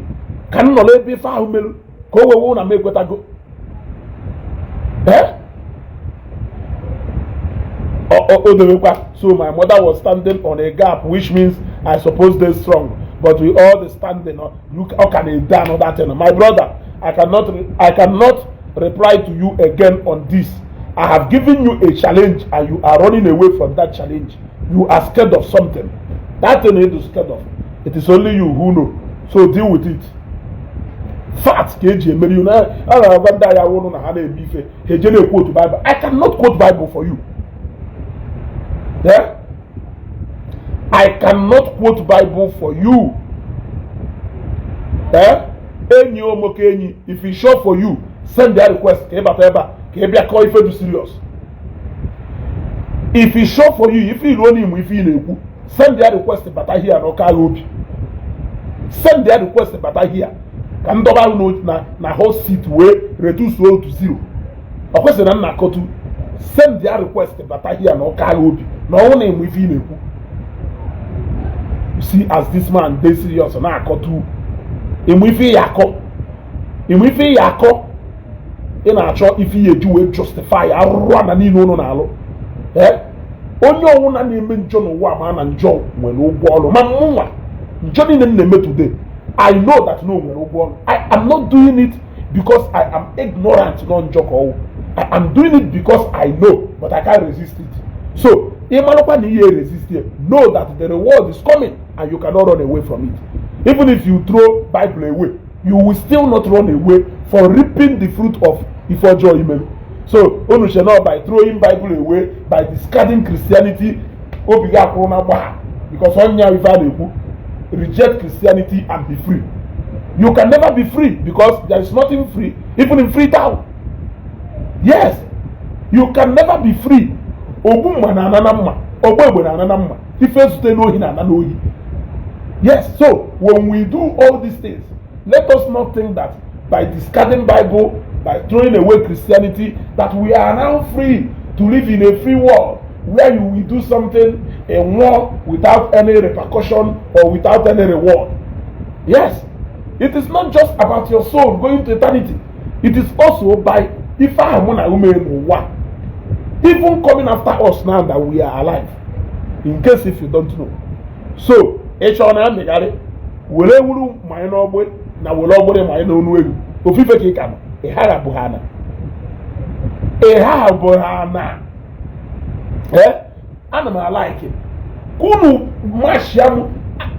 So my mother was standing on a gap, which means I suppose they're strong. But we all the standing, look, how can they done all that? My brother, I cannot reply to you again on this. I have given you a challenge and you are running away from that challenge. You are scared of something. That thing you are scared of. It is only you who know. So deal with it. Facts, I cannot quote Bible for you. Yeah? I cannot quote Bible for you. Yeah? If it's sure for you, send their request. Serious. If it's sure for you, if you run him, if you send their request, but I hear no carry. Send their request, but I hear. Can double na whole seat way reduce low to 0. Of course, I'm not going to send their request, but I hear no carry. No name if you see, as this man, they serious, and I got to. In yako, in our church, if you do justify, I run and no nalo. Eh? Only one name John Waman and John when no ball, Mamma. Johnny name today. I know that no one. I am not doing it because I am ignorant, non-joke. I am doing it because I know, but I can't resist it. So, resist it. Know that the reward is coming and you cannot run away from it. Even if you throw Bible away, you will still not run away for reaping the fruit of Ifojo Email. So, by throwing Bible away, by discarding Christianity, because reject Christianity and be free. You can never be free because there is nothing free, even in Freetown. Yes, you can never be free. Yes, so when we do all these things, let us not think that by discarding Bible, by throwing away Christianity, that we are now free to live in a free world where you will do something in war without any repercussion or without any reward. Yes, it is not just about your soul going to eternity. It is also by even coming after us now that we are alive. In case if you don't know. So, Echona megare wele wuru mai no ogbe na wele ogbore mai no onu elu ofife ke ka ehara buhana ana m like kunu mashiam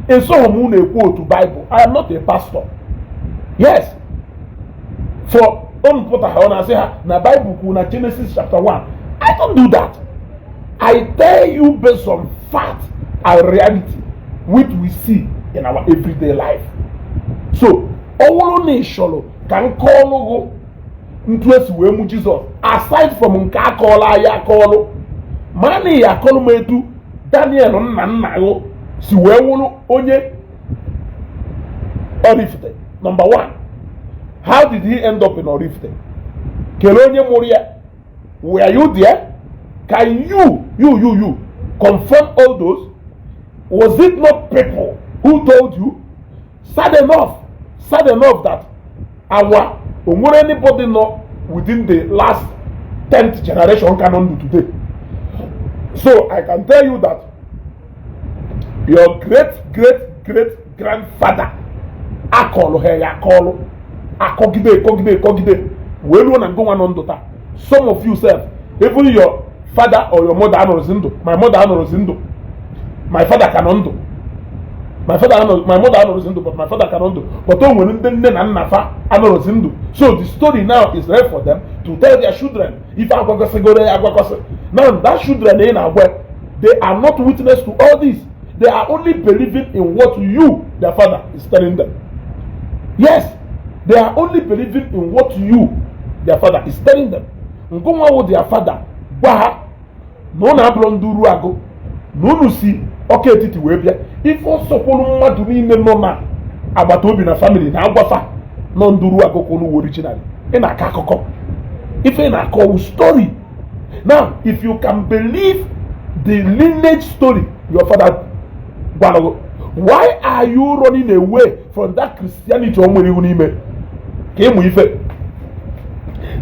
eso mu na ekwu otu Bible. I am not a pastor. Yes, for put a say na Bible ku na Genesis chapter 1. I don't do that. I tell you based on fact and reality which we see in our everyday life. So, all nation can call interest with Jesus aside from Nkakola ya call money ya call metu Daniel Nanayo si wewulu onye Orifte. Number 1, how did he end up in Orifte? Kelonye Moria, were you there? Can you confirm all those? Was it not people who told you? Sad enough that our anybody know within the last 10th generation cannot do today. So I can tell you that your great grandfather kogide some of you self, even your father or your mother anorozindo, my mother anorozindo, my father cannot. My mother anorozindo, but my father cannot. But so the story now is there for them to tell their children. If now that children they are not witness to all this. They are only believing in what you, their father, is telling them. Yes, they are only believing in what you, their father, is telling them. Their father, no na blonduru ago, no si okay titi webia. If also kolu madu ni no na abatobi na family na agwafa no nduru ago kolu originally. Ina kakoko. If ina call story. Now, if you can believe the lineage story your father, why are you running away from that Christianity?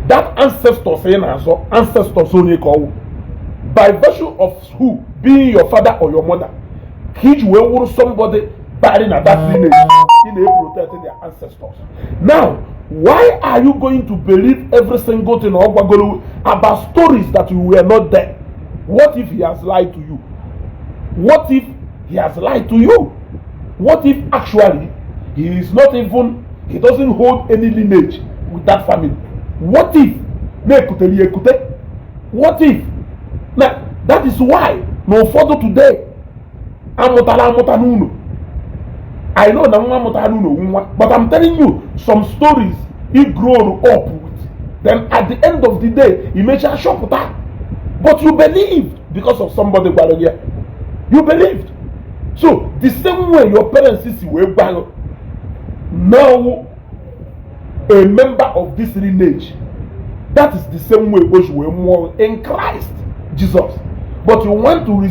That ancestors only call by virtue of who being your father or your mother, somebody buried at that lineage. protect their ancestors. Now, why are you going to believe every single thing about stories that you were not there? What if he has lied to you? What if he has lied to you? What if actually he doesn't hold any lineage with that family? What if? What if? Now, that is why no further today. I know that but I'm telling you some stories he grew up with. Then at the end of the day, he made a shop with that. But you believed because of somebody here. You believed. So the same way your parents is now a member of this lineage. That is the same way we were more in Christ Jesus. But you want to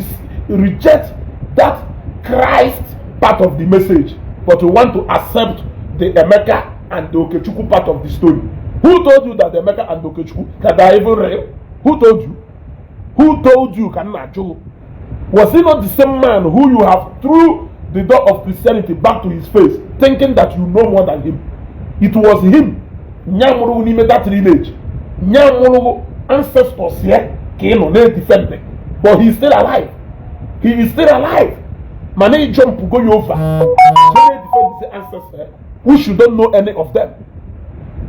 reject that Christ part of the message, but you want to accept the Emeka and the Okechukwu part of the story. Who told you that the Emeka and the Okechukwu that are even real? Who told you? Who told you? Was he not the same man who you have through the door of Christianity back to his face, thinking that you know more than him? It was him. Nyamuru ni made that lineage. Nyamuru ancestors here came on a defending, but he's still alive. He is still alive. Mane jump go over. Defend his ancestors. Which you don't know any of them.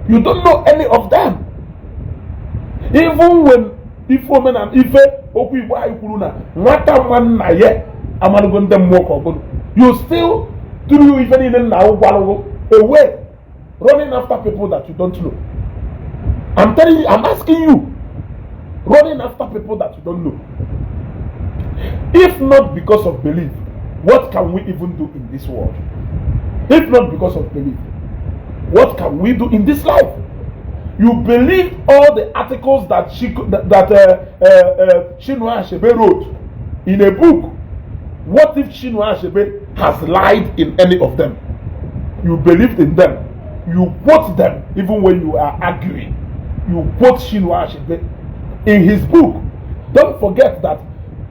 You don't know any of them. Even when if women and if you still do even in now away running after people that you don't know. I'm telling you, I'm asking you, running after people that you don't know. If not because of belief, what can we even do in this world? If not because of belief, what can we do in this life? You believe all the articles that Chinua Achebe wrote in a book. What if Chinua Achebe has lied in any of them? You believed in them. You quote them even when you are arguing. You quote Chinua Achebe in his book. Don't forget that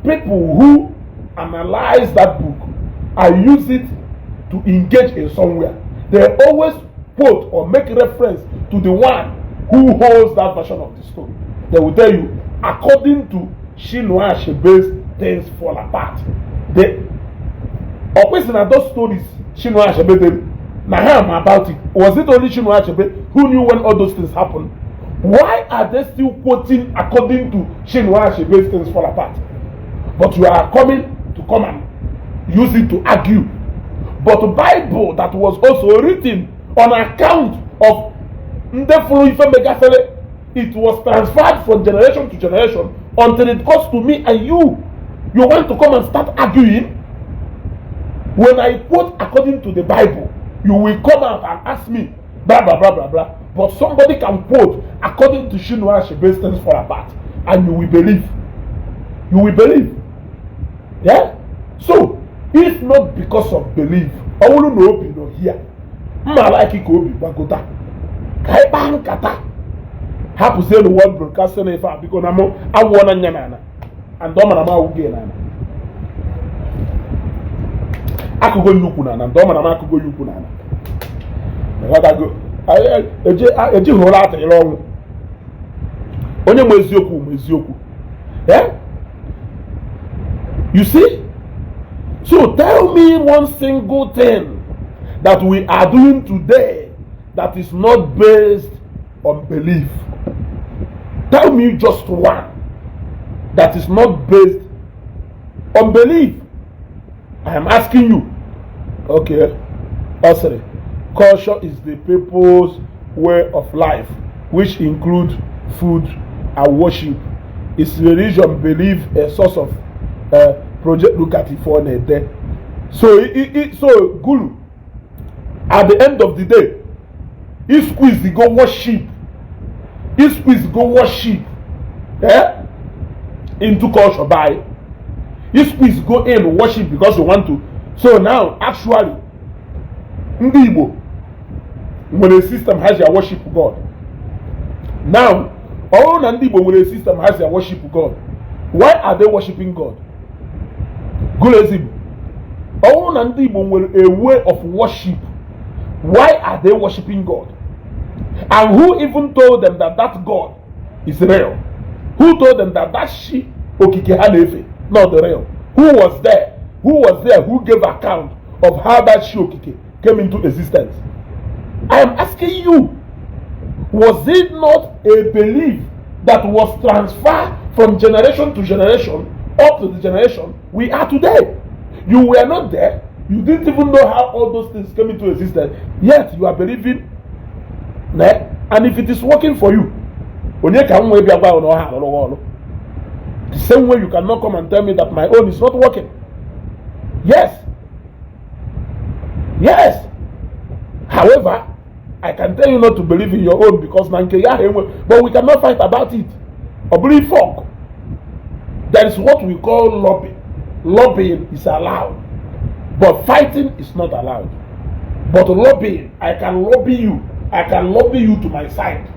people who analyze that book and use it to engage in somewhere, they always quote or make reference to the one who holds that version of the story. They will tell you, according to Chinua Achebe's things fall apart. They always in those stories Chinua Achebe did. Now about it. Was it only Chinua Achebe who knew when all those things happened? Why are they still quoting according to Chinua Achebe's things fall apart? But you are coming to come and use it to argue. But the Bible that was also written on account of it was transferred from generation to generation until it goes to me and you. You want to come and start arguing? When I quote according to the Bible, you will come out and ask me, blah, blah, blah, blah, blah. But somebody can quote according to Chinua Achebe's things fall apart, and you will believe. You will believe. Yeah? So, if not because of belief, I will know no here. Malaki Kobi Bagota. Kaiban Kata. Hapu say the word broadcasting if I because I want a nana. And Domanama will gain. I could go Yukunana, and Domanama could go Yukunana. What I go. I do roll out along. Only Mezioku. Yeah? You see? So tell me one single thing that we are doing today that is not based on belief. Tell me just one that is not based on belief. I am asking you. Okay. Sorry. Culture is the people's way of life, which includes food and worship. Is religion belief a source of project? Look at it for a day. So so Gulu. At the end of the day, he squeeze the go worship. He squeeze go worship. Into culture by. He squeeze go in worship because you want to. So now, actually, Igbo, when a system has your worship God. Now, all Igbo when a system has their worship God. Why are they worshiping God? Gulezim. All Igbo when a way of worship Why are they worshiping God? And who even told them that that God is real? Who told them that that she okike ha na-efe not the real? Who was there? Who was there who gave account of how that she okike came into existence? I am asking you, was it not a belief that was transferred from generation to generation up to the generation we are today? You were not there. You didn't even know how all those things came into existence. Yet you are believing. And if it is working for you, the same way you cannot come and tell me that my own is not working. Yes. Yes. However, I can tell you not to believe in your own because but we cannot fight about it. Or believe folk. There is what we call lobbying. Lobbying is allowed, but fighting is not allowed. But lobbying, I can lobby you. I can lobby you to my side.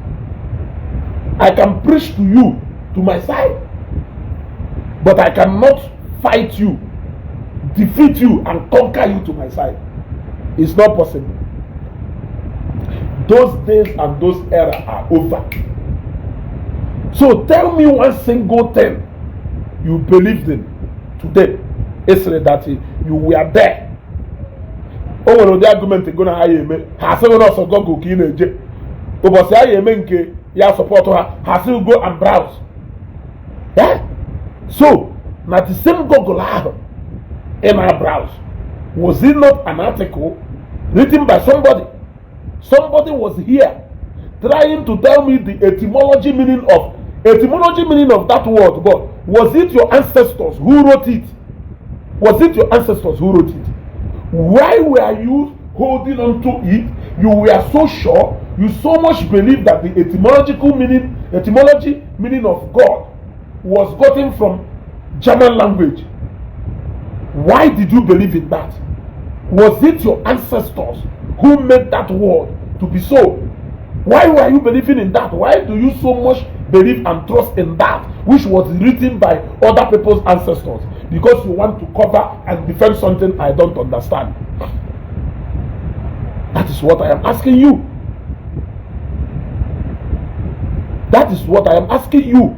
I can preach to you to my side. But I cannot fight you, defeat you, and conquer you to my side. It's not possible. Those days and those eras are over. So tell me one single thing you believed in today. It's that you were there. Oh, the argument going to hire has seven also go in but say I make ya support her has to go and browse. Yeah? So now the same Google in our browse. Was it not an article written by somebody? Somebody was here trying to tell me the etymology meaning of that word. But was it your ancestors who wrote it? Was it your ancestors who wrote it? Why were you holding on to it? You were so sure, you so much believe that the etymology meaning of God was gotten from German language. Why did you believe in that? Was it your ancestors who made that word to be so? Why were you believing in that? Why do you so much believe and trust in that which was written by other people's ancestors? Because you want to cover and defend something I don't understand. That is what I am asking you. That is what I am asking you.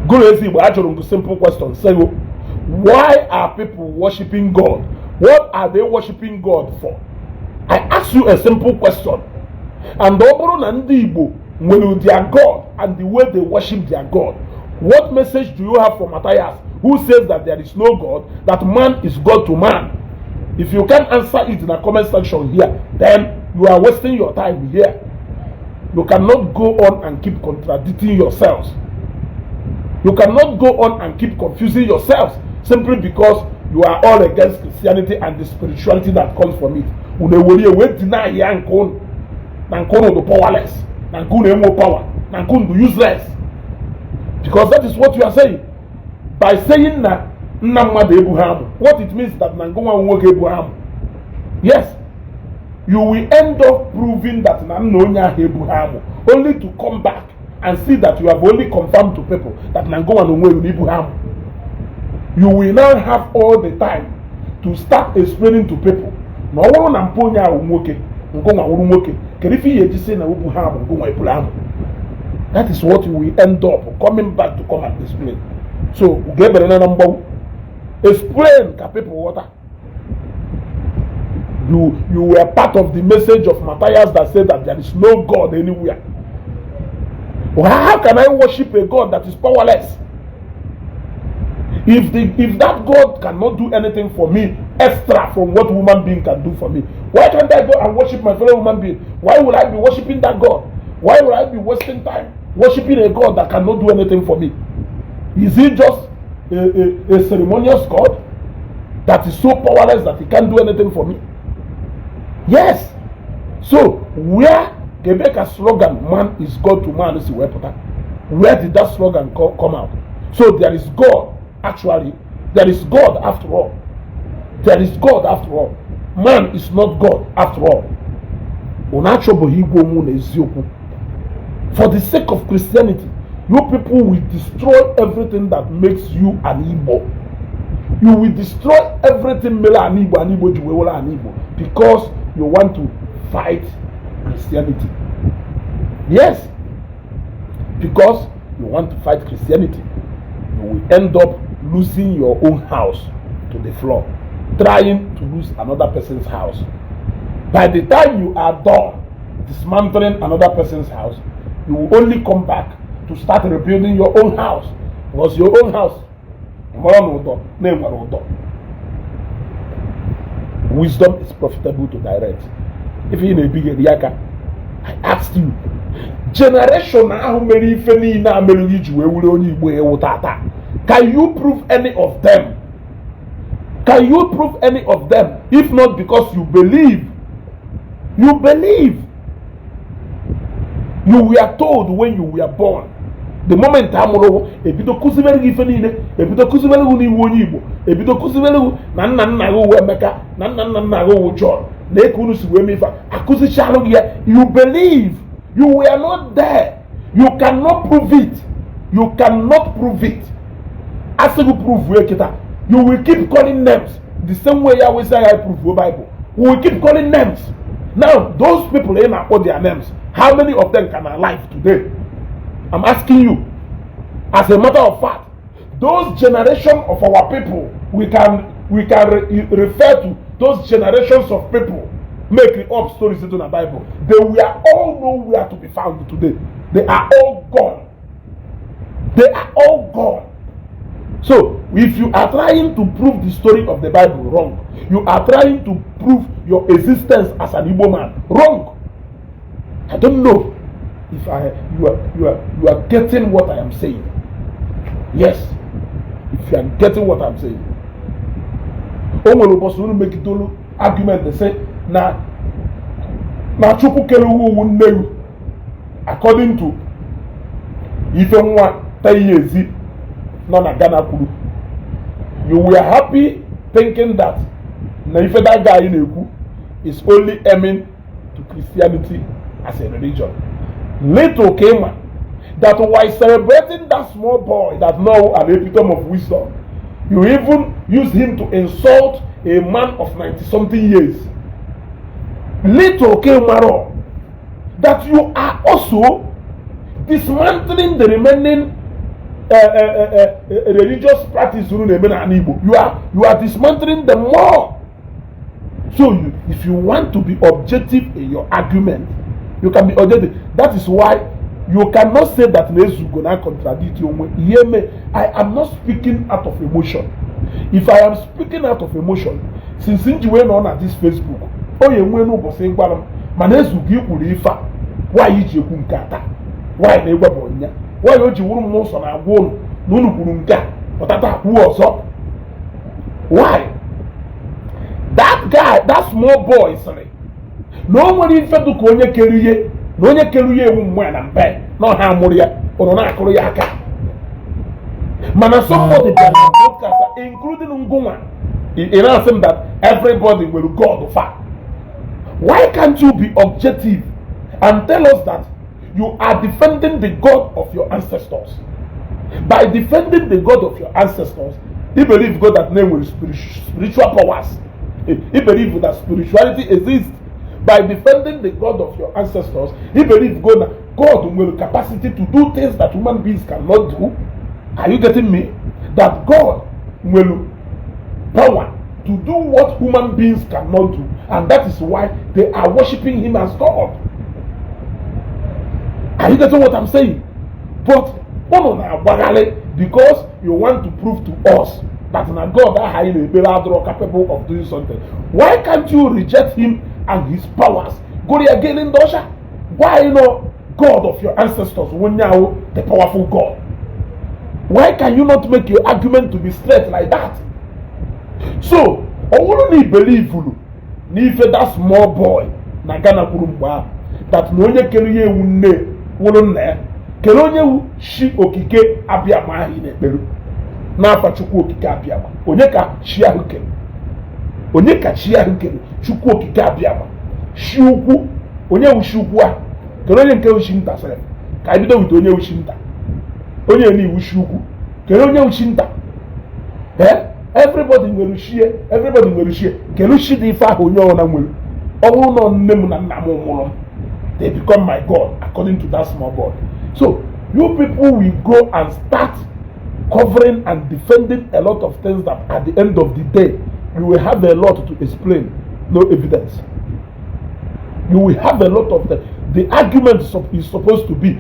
Go lazy, but I ask a simple question. Say, why are people worshiping God? What are they worshiping God for? I ask you a simple question. And Igbo, when their God and the way they worship their God, what message do you have for Matthias, who says that there is no God, that man is God to man? If you can't answer it in the comment section here, then you are wasting your time here. You cannot go on and keep contradicting yourselves. You cannot go on and keep confusing yourselves simply because you are all against Christianity and the spirituality that comes from it. We deny the powerless, the useless. Because that is what you are saying. By saying that what it means that Nangoma work Abraham. Yes, you will end up proving that Nanonya Abraham, only to come back and see that you have only confirmed to people that Nangoma no Abraham. You will now have all the time to start explaining to people. No one Namponya Umoke, Ngoma Umoke, Kerifi Yejise na Abraham, Ngoma Abraham. That is what you will end up coming back to come and explain. So, explain to people water. You were part of the message of Matthias that said that there is no God anywhere. Well, how can I worship a God that is powerless? If that God cannot do anything for me extra from what human being can do for me, why can't I go and worship my fellow human being? Why would I be worshiping that God? Why would I be wasting time worshiping a God that cannot do anything for me? Is he just a ceremonious God that is so powerless that he can't do anything for me? Yes. So where Quebec's slogan, man is God to man, is where did that slogan come out? So there is God. Actually, there is God after all. There is God after all. Man is not God after all. For the sake of Christianity, you people will destroy everything that makes you an Igbo. You will destroy everything Mela and Igbo Juwewola and Igbo because you want to fight Christianity. Yes, because you want to fight Christianity. You will end up losing your own house to the floor, trying to lose another person's house. By the time you are done dismantling another person's house, you will only come back to start rebuilding your own house. Because your own house, wisdom is profitable to direct. If you're in a big area, I asked you, generation how many can you prove any of them? Can you prove any of them? If not because you believe. You believe. You were told when you were born. The moment amuro ebito kusibeli ife niile ebito kusibeli hu ni wonyi Igbo ebito kusibeli hu na nna go we Emeka na nna go wo John na ekunu si we mefa akusi chalo ya. You believe. You were not there. You cannot prove it. You cannot prove it. As you prove we kita, you will keep calling names the same way I will say I prove the Bible. We will keep calling names. Now those people ain't not their names. How many of them can alive today? I'm asking you. As a matter of fact, those generation of our people, we can refer to those generations of people making up stories into the Bible. They were all nowhere to be found today. They are all gone. They are all gone. So, if you are trying to prove the story of the Bible wrong, you are trying to prove your existence as an Igbo man wrong. I don't know if you are getting what I am saying. Yes, if you are getting what I am saying. Omolo make it argument they say na chukwu kere uwu nnewu according to ife nwa tayezi nọ na Ghana kwuru. You were happy thinking that na ife that guy na-ekwu is only aiming to Christianity as a religion. Little came that while celebrating that small boy that know an epitome of wisdom, you even use him to insult a man of 90-something years. Little came that you are also dismantling the remaining religious practice. You are dismantling them more. So if you want to be objective in your argument, you can be objective. That is why you cannot say that Nezu gonna contradict you. Hear me. I am not speaking out of emotion. If I am speaking out of emotion, since you went on at this Facebook, oh you went over saying, Manezu give Ulifa. Why is you kunkata? Why they were born? Why don't you want most on our wall? No kunka. But that who was up? Why? That guy, that small boy, sorry. No one in fact to Konya Keruye, no one Keruye woman and bed, not Hamuria, or not Koreaka. Manaso the broadcaster, including Unguma, in answering that everybody will go to far. Why can't you be objective and tell us that you are defending the God of your ancestors? By defending the God of your ancestors, you believe God that name with spiritual powers. He believe that spirituality exists. By defending the God of your ancestors, he believe God will have capacity to do things that human beings cannot do. Are you getting me? That God will power to do what human beings cannot do, and that is why they are worshiping him as God. Are you getting what I'm saying? But because you want to prove to us that na God that highly capable of doing something, why can't you reject him and his powers? Go again in Dosha. Why God of your ancestors when now the powerful God? Why can you not make your argument to be straight like that? So, I wouldn't believe you. If that small boy na Ghana kurumba that no one can hear wouldn't there. Kelonye shi okike abiyama hi na-ekperu n'afa Chukwu okike abiyama. Onye ka chi ahụ kere? Onye ka chi ahụ kere? Chukwu okike abiyama. Shi ukwu, onye wu shi ukwu a? Kelonye nke wu shi nta sere? Ka ibido wit onye wu shi nta. Onye ni wu shi ukwu. Kelonye wu shi nta? everybody nwere shie, everybody nwere shie. Kelu shi dị ife ahụ onye ọna nwere. Ọnwụ nọ nne m na nna m mụrụ. They become my God according to that small God. So you people will go and start covering and defending a lot of things that at the end of the day you will have a lot to explain, no evidence. You will have a lot of the argument is supposed to be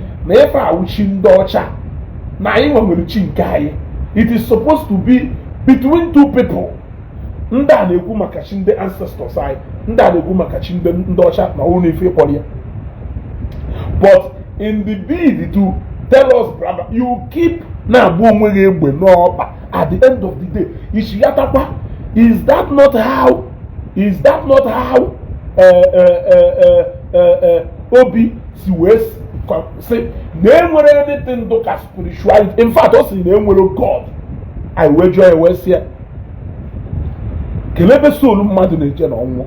it is supposed to be between two people. Ancestors but in the bid to tell us, brother, you keep now at the end of the day. Is that not how? Is that not how Obi Siwes say name anything to spirituality? In fact, also name God. I wager I was here. Kelebe solu mmadụ na-eje na ọnwụ.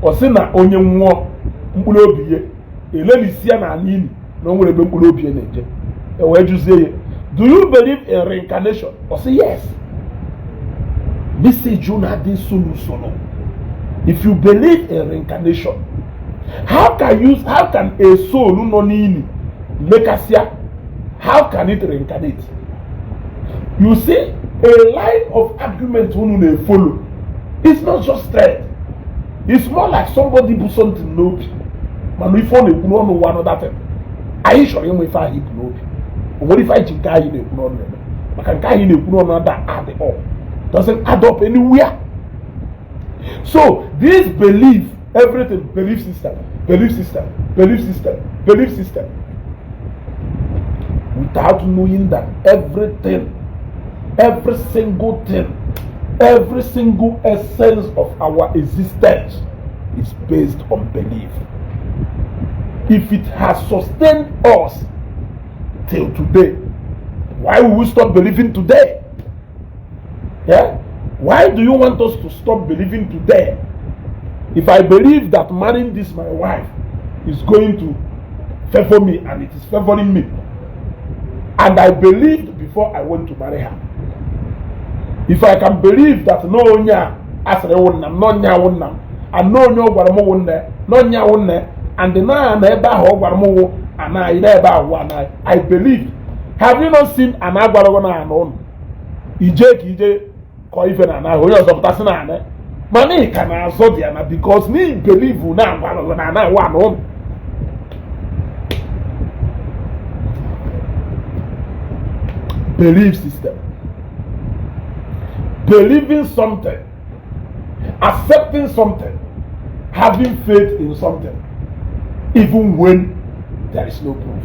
Ọ sị na onye nwụọ mkpụrụ obi ya elelisia na nini na onwere ebe mkpụrụ obi ya na-eje. E wee jụzie ya, do you believe in reincarnation? Ọ sị yes. Message una dị solo. If you believe in reincarnation, how can a soul no nini mekasia? How can it reincarnate? You see, a line of argument we follow. It's not just straight. It's more like somebody put something note. Man, we phone it, no one other thing. Are you sure you if I hit note? What if I think I hit it? No, I can carry it, no other add it all. Doesn't add up anywhere. So, this belief, everything, belief system, without knowing that everything, every single thing, every single essence of our existence is based on belief. If it has sustained us till today, why will we stop believing today? Yeah? Why do you want us to stop believing today? If I believe that marrying this my wife is going to favor me and it is favoring me, and I believed before I went to marry her, if I can believe that no nya asere wonnam no nya wonnam and no nya ogwaramo wonne no nya wonne and na ebe ahụ ogwaramo wo ana ire ebe ahụ ana, I believe. Have you not seen an agwarago na anon ije ka ije ko ife na na onye ọzọ pụtasị na ana mani ka na azọ dị ana because me believe na agwarago na ana wa anon. Belief system. Believing something, accepting something, having faith in something, even when there is no proof.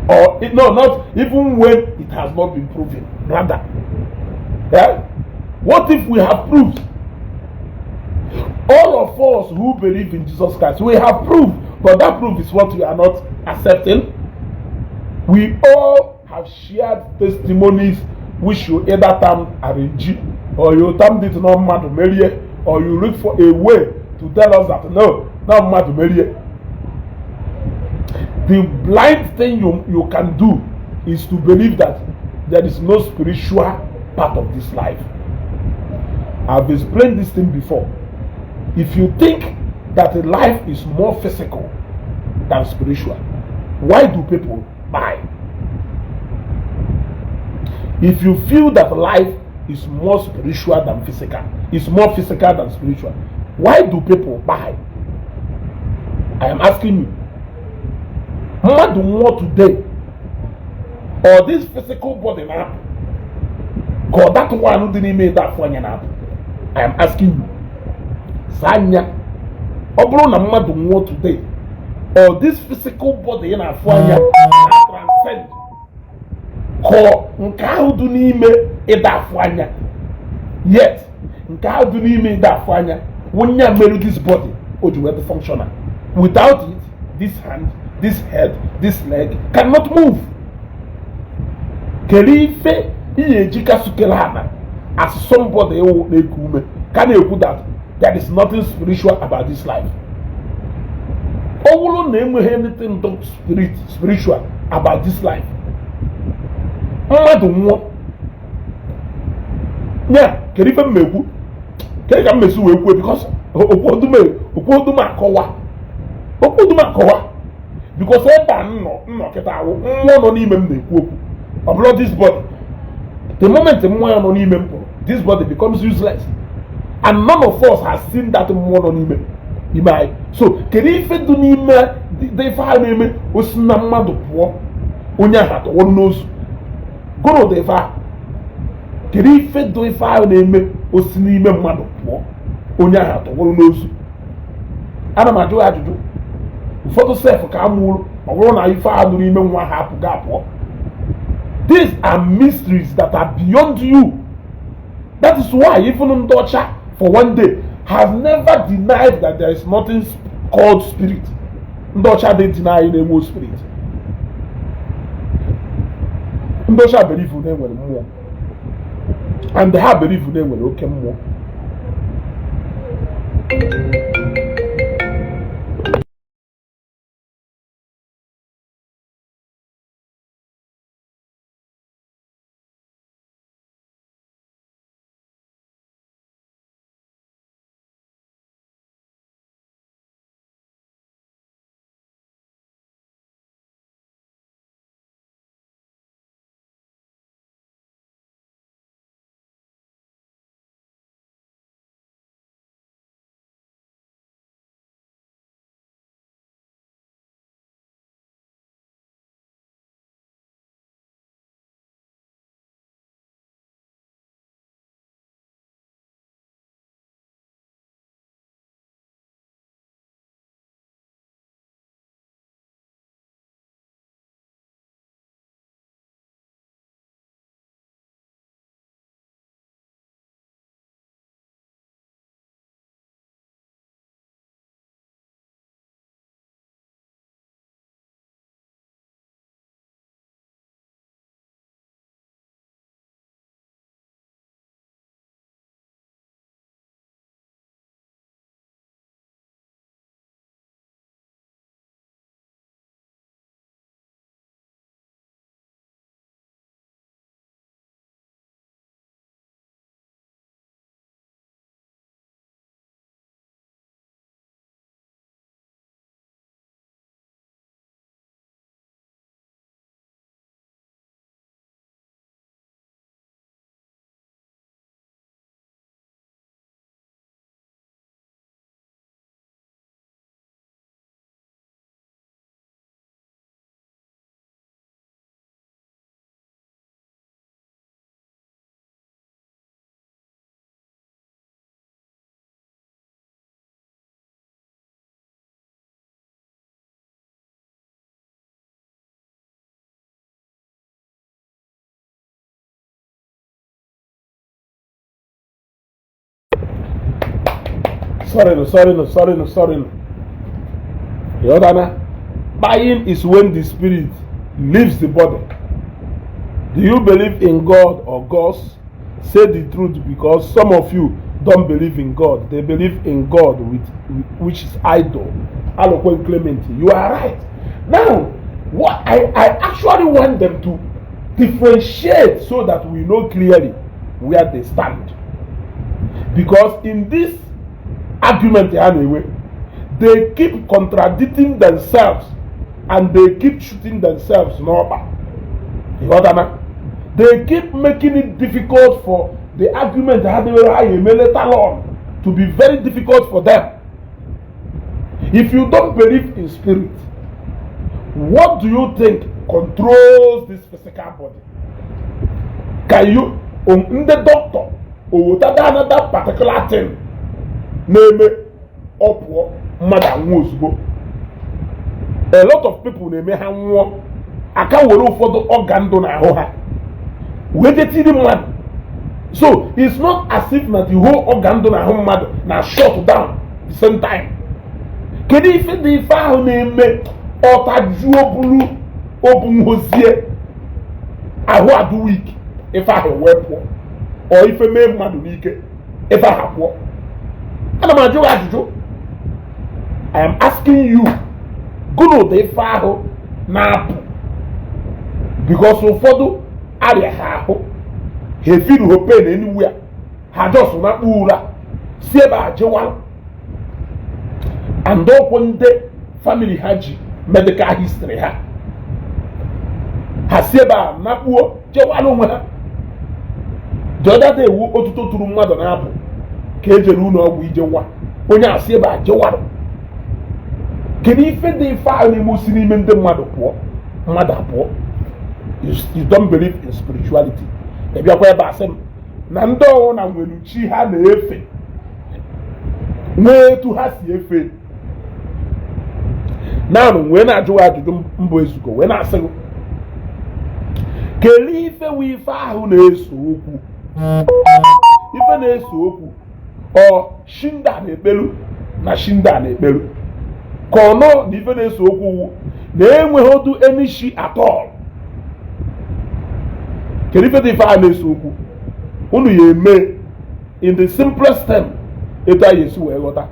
Or, not even when it has not been proven. Rather, yeah? What if we have proofs? All of us who believe in Jesus Christ, we have proof, but that proof is what we are not accepting. We all have shared testimonies which you either term arrange or you term it not mad to marry, or you look for a way to tell us that no, not mad to marry. The blind thing you can do is to believe that there is no spiritual part of this life. I've explained this thing before. If you think that life is more physical than spiritual, why do people buy? If you feel that life is more spiritual than physical, is more physical than spiritual, why do people buy? I am asking you. What do more today? Or this physical body now? God, that one who didn't make that for you now. I am asking you. Sanya. Obro na madu more today. Or this physical body in a fire transcend. Ko nka do ni me edafanya. Yet nka do ni me edafanya. When you marry this body, or you have to function. Without it, this hand, this head, this leg cannot move. Kelife iyejika sukelana as somebody who nekume can you put that there is nothing spiritual about this life. Owulo name anything spiritual about this life. Mmadu nwo nya kedu ife mmekwu kedu ka mmesi wee kwuo because okwu odum akọwa because ebe a nnọ kịta awụ mmụọ nọ n'ime m na-ekwu okwu ọ bụrụ this body the moment mmụọ ya nọ n'ime m pụrụ this body becomes useless and none of us has seen that mmụọ nọ n'ime anyị so kedu ife dị n'ime dị ife ha na-eme osi na mmadụ pụọ onye ahụ atọwọrụ n'ozu gụrụ dị ife ahụ kedu ife dị ife ahụ na-eme osi n'ime mmadụ pụọ onye ahụ atọwọrụ n'ozu ana m ajụ ajụjụ ụfọdụ sef ka a mụrụ ọ bụrụ na ife ahụ n'ime nwa ha apụghị apụọ. These are mysteries that are beyond you. That is why even Ndocha for one day has never denied that there is nothing called spirit. Ndocha didn't deny any more spirit. Ndocha believe in them more. And they have believe in them when okay more. Sorry. You understand? Buying is when the spirit leaves the body. Do you believe in God or gods? Say the truth, because some of you don't believe in God. They believe in God which is idol. Eloquent Clement, you are right. Now, what I actually want them to differentiate so that we know clearly where they stand. Because in this argument anyway, they keep contradicting themselves and they keep shooting themselves normal. You understand? They keep making it difficult for the argument later on to be very difficult for them. If you don't believe in spirit, what do you think controls this physical body? Can you, the doctor, or another particular thing, name up Madam Wuzbo? A lot of people name have one. I can't wait for the organ donor. Wait the man. So it's not as if that the whole organ donor mother now shut down at the same time. Can you fit the file name or Tajubulu open Hosier? I want to week if I have work or if I make Madunike if I have work. I am asking you, go to the file now because so for area ha he feel pain anywhere ha just na-akpụ ụra si ebe a jewa and ọkwụ ndị family ha ji medical history ha si ebe a na-akpụo jewala onwe ha. The other day wu otuto tụrụ mmadụ na-apụ ka ejere ụlọ ọgwụ ije nwa onye a si ebe a jewala. Kedu ife dị ife ahụ n'ime osi n'ime ndị mmadụ apụọ? You don't believe in spirituality. Ebiakwa ebe asị m na ndị ọwụ na nwere chi ha na-efe nwee etu ha si efe. Naanụ wee na-ajụwa ajụjụ mbụ ezugo wee na-asị gị kelee ife wụ ife ahụ na-eso okwu. Ife na-eso okwu ọ shinda na-ekpelu na shinda na-ekpelu ka ọ nọ na ife na-eso okwu na-enweghị otu enishi atọl. Kedu ife dị ife ahụ na-eso okwu unu ya eme in the simplest term etu anyị esi wee ghọta.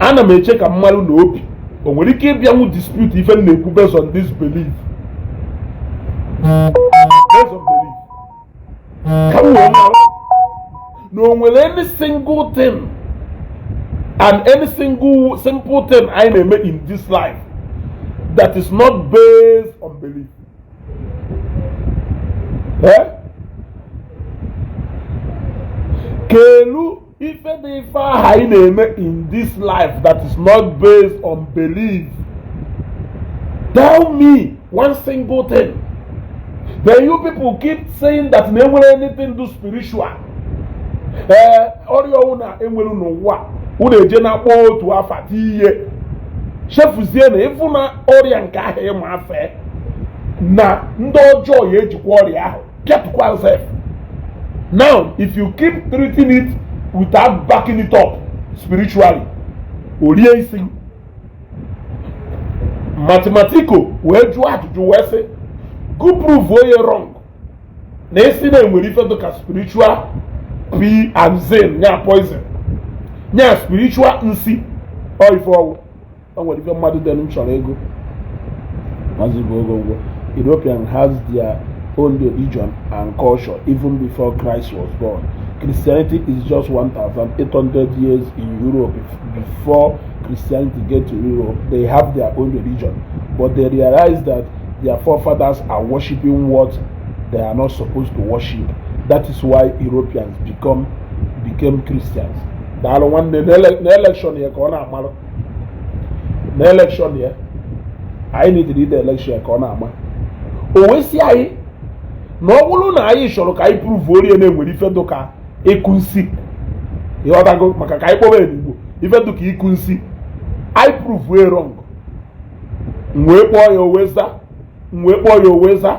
Ana m eche ka mmadụ na obi o nwere ike ịbịanwu dispute ife na-ekwu based on this belief. Based on belief. Ka m wee mara na o nwere any single thing and any single simple thing anyị na-eme in this life that is not based on belief. Kelu ife dị ife aha anyị na-eme in this life that is not based on belief. Tell me one single thing. Then you people keep saying that na enwere anything do spiritual. Ọrịa ọwụ na enwere n'ụwa unu eje na-akpọ otu afa ihe chefuzie na ịfụ na ọrịa nke ahụ ịma afe na ndị ọjọọ ya ejikwa ọrịa ahụ pịatụkwa self. Now if you keep treating it without backing it up spiritually orie isi mathematical wee jụọ ajụjụ wee sị go prove onye wrong na esi na enwere ife dịka spiritual p and zen nya poison nya spiritual nsi ọ ife ọwụ o nwere ife mmadụ dị m chọrọ ego mazi bụ ogo European has their own religion and culture even before Christ was born. Christianity is just 1,800 years in Europe. Before Christianity get to Europe, they have their own religion, but they realize that their forefathers are worshiping what they are not supposed to worship. That is why Europeans became Christians. The other one, the election here, the election here, I need to read the election here. Always say na ọ bụrụ na anyị chọrọ ka anyị prove orie na-enwere ife dụka ịkụ nsi ịghọtago maka ka anyị kpọba Igbo ife dụka ịkụ nsi I prove wrong mwee kpọọ ya oweza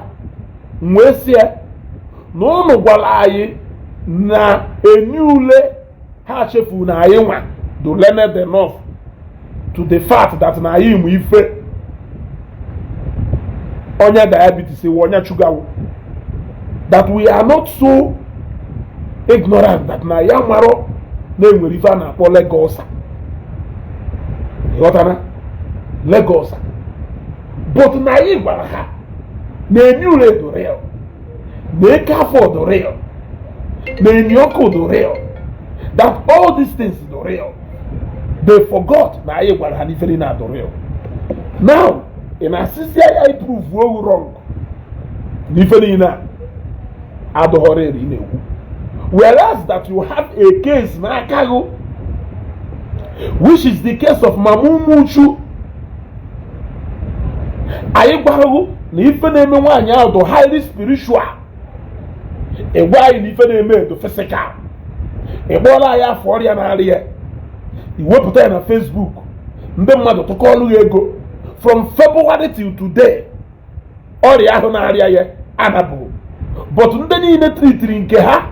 mwee sie na ụnụ gwara anyị na enyi ule ha chefu na anyị nwa do learned enough to the fact that na anyị mụ ife onye diabetes onye sugar that we are not so ignorant that na ya maro na enwere ife a na-akpọ Lagos but na anyị gwara ha na enyi ule do real na eke afọ do real na enyi ọkụ do real that all these things do real. They forgot na anyị gwara ha n'ifere na do real. Now in asisi I prove wrong n'ifere na adohore ri na-ekwu, whereas that you have a case na akago which is the case of Mamumuchu. Anyị gwarago na ife na-eme nwaanyị ahụ do highly spiritual. Egwa anyị na ife na-eme do physical. Ịgbọọla anyị afọ ọrịa na-arị ya, iwepụta ya na Facebook, ndị mmadụ tụkọọlụ ya ego from February till today. Ọrịa ahụ na-arịa ya anabụ, but ndị niile tritiri nke ha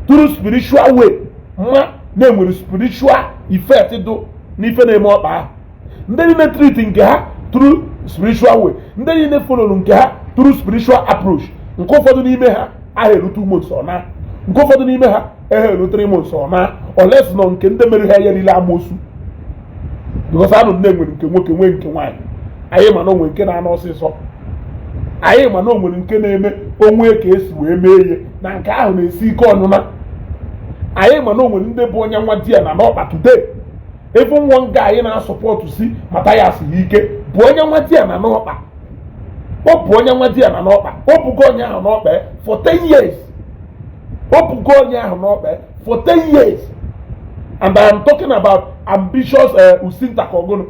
through spiritual way ma na-enwere spiritual effect do n'ife na-eme ọkpa ahụ. Ndị niile triti nke ha through spiritual way, ndị niile follow nke ha through spiritual approach. Nke ụfọdụ n'ime ha aha eru 2 months ọ na, nke ụfọdụ n'ime ha aha eru 3 months ọ na, unless nọ nke ndị mere ha ya niile amosu, because anụ ndị nwere nke nwoke nwee nke nwaanyị. Anyị ma na onwe nke na-anọ ọsịsọ, anyị ma na onwere nke na-eme onwe ka esi wee mee ihe na nke ahụ na-esi ike ọnụma. Anyị ma na o nwere ndị bụ onye nwa di ya na n'ọkpa today. Even one guy na-asọpọtụ si Mathias ike bụ onye nwa di ya na n'ọkpa. Ọ bụ onye nwa di ya na n'ọkpa. Ọ bụgo onye ahụ n'ọkpa for 10 years. Ọ bụgo onye ahụ n'ọkpa for 10 years. And I am talking about ambitious Usinta Kogono.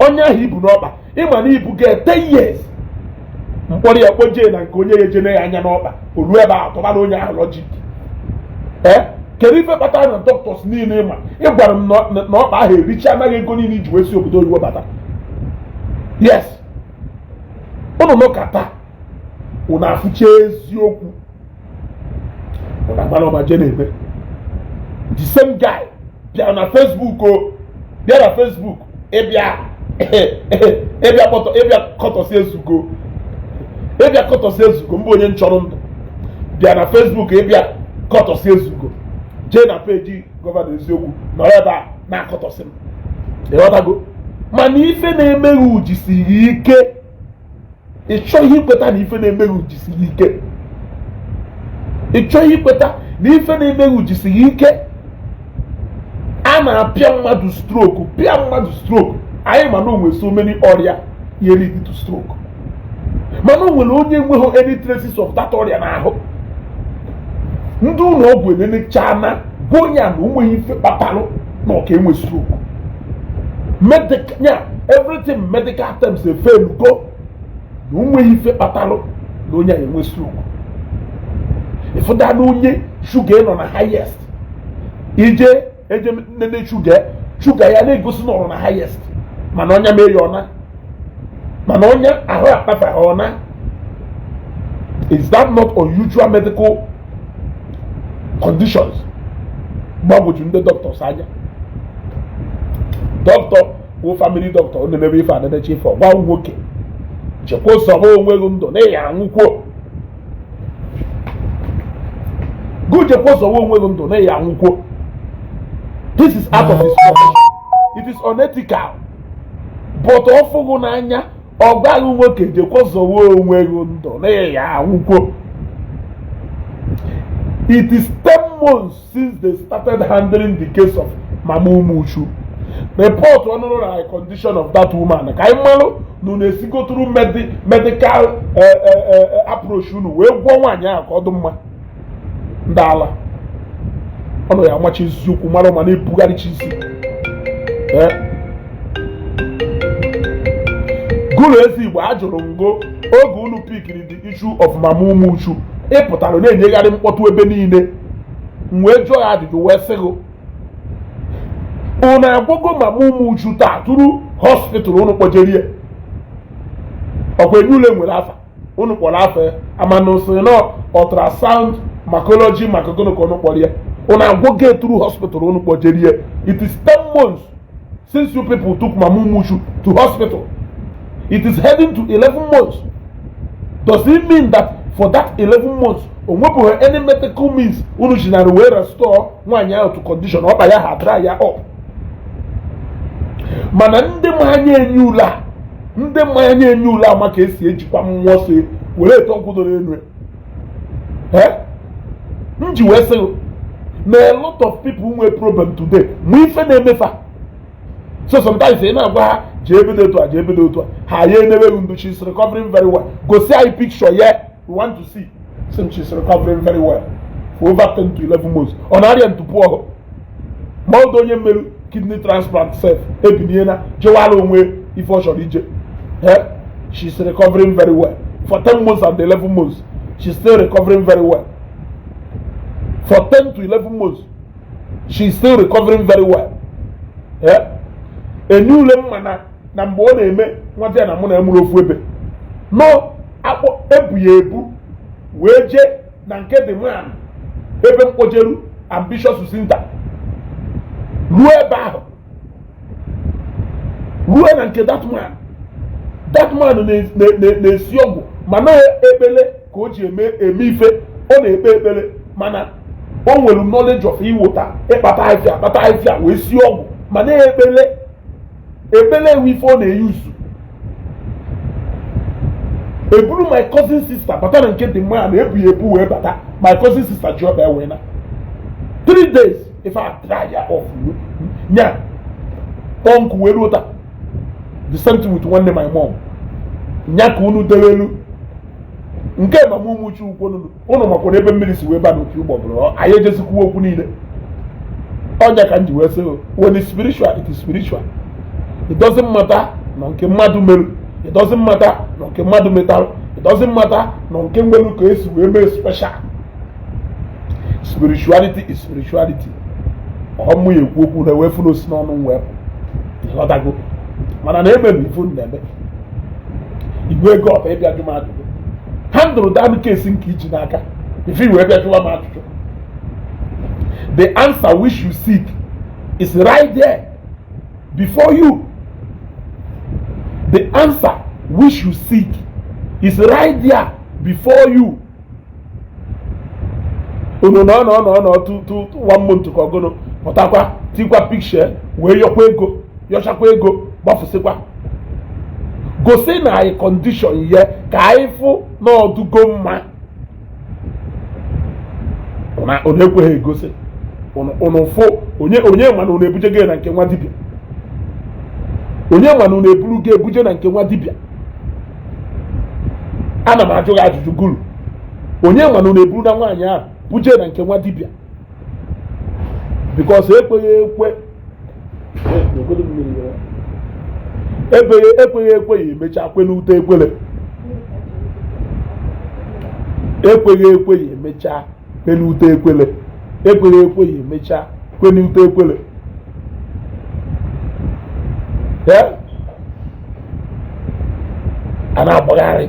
Onye ahụ ibu n'ọkpa. Ịma na ibu ga 10 years. Mkpọrọ ya kpoje na nke onye ya ejene ya anya n'ọkpa. O ruo ebe ahụ tọbara onye ahụ logic. Kedu ife kpatara na doctors niile ma ị gwara m na ọkpa ahụ ericha anaghị ego niile iji wee si obodo oyibo bata. Yes. Ụnụ nọkata ụnụ afụcha eziokwu ụnụ agbara ọma je na-eme. The same guy bịa na Facebook bịa na Facebook ịbịa kọtọsi ezugo mbụ onye nchọrọ ndụ bịa na Facebook ịbịa kọtọsi ezugo jee na peji gọvanọ eziokwu nọrọ ebe a na-akọtọsị m. Ịghọtago? Mana ife na-emeghe uji siri ike. Ị chọghị ikweta na ife na-emeghe uji siri ike. Ị chọghị ikweta na ife na-emeghe uji siri ike. A na-apịa mmadụ stroke, anyị ma na o nwere so many ọrịa ihe lead to stroke. Mana o nwere onye nweghị any traces of that ọrịa n'ahụ. Ndị ụlọ ọgwụ enenechaa na bụ onye a na onweghị ife kpatalụ na ọka enwe stroke. Everything medical terms fail go na onweghị ife kpatalụ na onye a enwe stroke. Ịfụda na onye shuga nọ na highest, eje nene shuga ya na-egosi na ọrụ na highest, mana onye mee ya ọna, mana onye ahụ akpafa ọna. Is that not unusual medical conditions? Gbagwoju ndị doctors anya. Doctor wụ family doctor ọ na-emebe ife ananechi ife ọgwa nwoke chekwa sọrọ onwe gị ndụ na ya anwụkwuo. Chekwa sọrọ onwe gị ndụ na ya anwụkwuo. This is out of his profession. It is unethical. But ọfụgụ n'anya ọgwaghị nwoke chekwa sọrọ onwe gị ndụ na ya anwụkwuo. It is 10 months since they started handling the case of Mama Umuchu. Report on the condition of that woman. Kaimalo no si go through medical approach. We go one ya koduma. Ndala. Ono ya machi zuku maro mane bugari chisi. Gulu esi Igbo ajụrụ ngo oge unu pikiri the issue of Mama Umuchu. Ịpụtara na-enyegharị mkpọtụ ebe niile. Wee jụọ ya ajụjụ wee sị gị unu agwụgo Mama Umuchu taa tụrụ hospital unu kpọjerie. Ọkwa enyule nwere afa unu kpọrọ afa amanụsị na ultrasound macology makogono ka unu kpọrọ ya. Unu agwụgo tụrụ hospital unu kpọjerie. It is 10 months since you people took Mama Umuchu to hospital. It is heading to 11 months. Does it mean that for that 11 months onwebụghị any medical means unu jinarị wee restore nwaanyị ahụ to condition ọkpa ya ha dry ya up? Mana ndị mmanya enye ule ama ka esi ejikwa mmụọ so were eto ọgwụdoro elu. M ji wee sị na a lot of people nwee problem today ma ife na-emefa. So sometimes ị na-agwa ha jee ebe dị otu a ha ya eneweghị ndụ. She's recovering very well. Gosi anyị picture ya we want to see. Since she's recovering very well for over 10 to 11 months. On arịa ntụpụ ọhụ ma ọ dị onye mere kidney transplant self ebinye na jewara onwe ife ọ chọrọ ije. She's recovering very well for 10 months and 11 months. She's still recovering very well for 10 to 11 months. She's still recovering very well. Enye ule mma na mgbe ọ na-eme nwata ya na mụ na emuru ofu ebe no akpọ ebu ya ebu wee jee na nke dị man ebe mkpojeru ambitious Usinta ruo ebe ahụ ruo na nke that man na-esi ọgwụ mana ekpele ka o ji eme ife ọ na-ekpe ekpele mana o nwere knowledge of iwụta ịkpata afịa wee si ọgwụ mana ekpele ewu ife ọ na-eyuzu eburu my cousin sister bata na nke dị mma na ebu wee bata my cousin sister ji ọba ewe na 3 days if I try ya off nya punk wee ruo taa the same thing with one day my mom nya ka unu dewelu nke mama ụmụchi ukwu unu makwa na ebe mmiri si wee ba n'opi ụgbọ bụrụ anyị ejezikwu okwu niile ọnya ka m ji wee sị when it's spiritual it is spiritual. It doesn't matter na nke mmadụ merụ, it doesn't matter na nke mmadụ metalụ, it doesn't matter na nke nwere ka esi wee mee special. Spirituality is spirituality. Ọmụ ya ekwu okwu na wee fụrụ osi n'ọnụ wee ịghọtago mana na eme m ifu na-eme igwe ego ọta ịbịa jụ m ajụjụ ha ndụrụ danụ kesi nke iji n'aka ife iwe bịa jụwa m ajụjụ. The answer which you seek is right there before you. The answer which you seek is right there before you. Unu no to 1 month ka ogono pụtakwa tikwa picture wee yochakwa ego gbafusikwa gosi na anyị condition ye ka anyị fụ n'ọdụgo mma na onye ekweghị egosi unu fụ onye ma na unu ebuje gị na nke nwa dibịa onye ma na unu eburu gị ebuje na nke nwa dibịa ana m ajụ gị ajụjụ guru onye ma na unu eburu na nwaanyị ahụ buje na nke nwa dibịa because ekweghị ekwe emecha kwe n'ute ekwele ekweghị emecha kwe n'ute ekwele ekweghị emecha kwe n'ute ekwele a na-agbagharị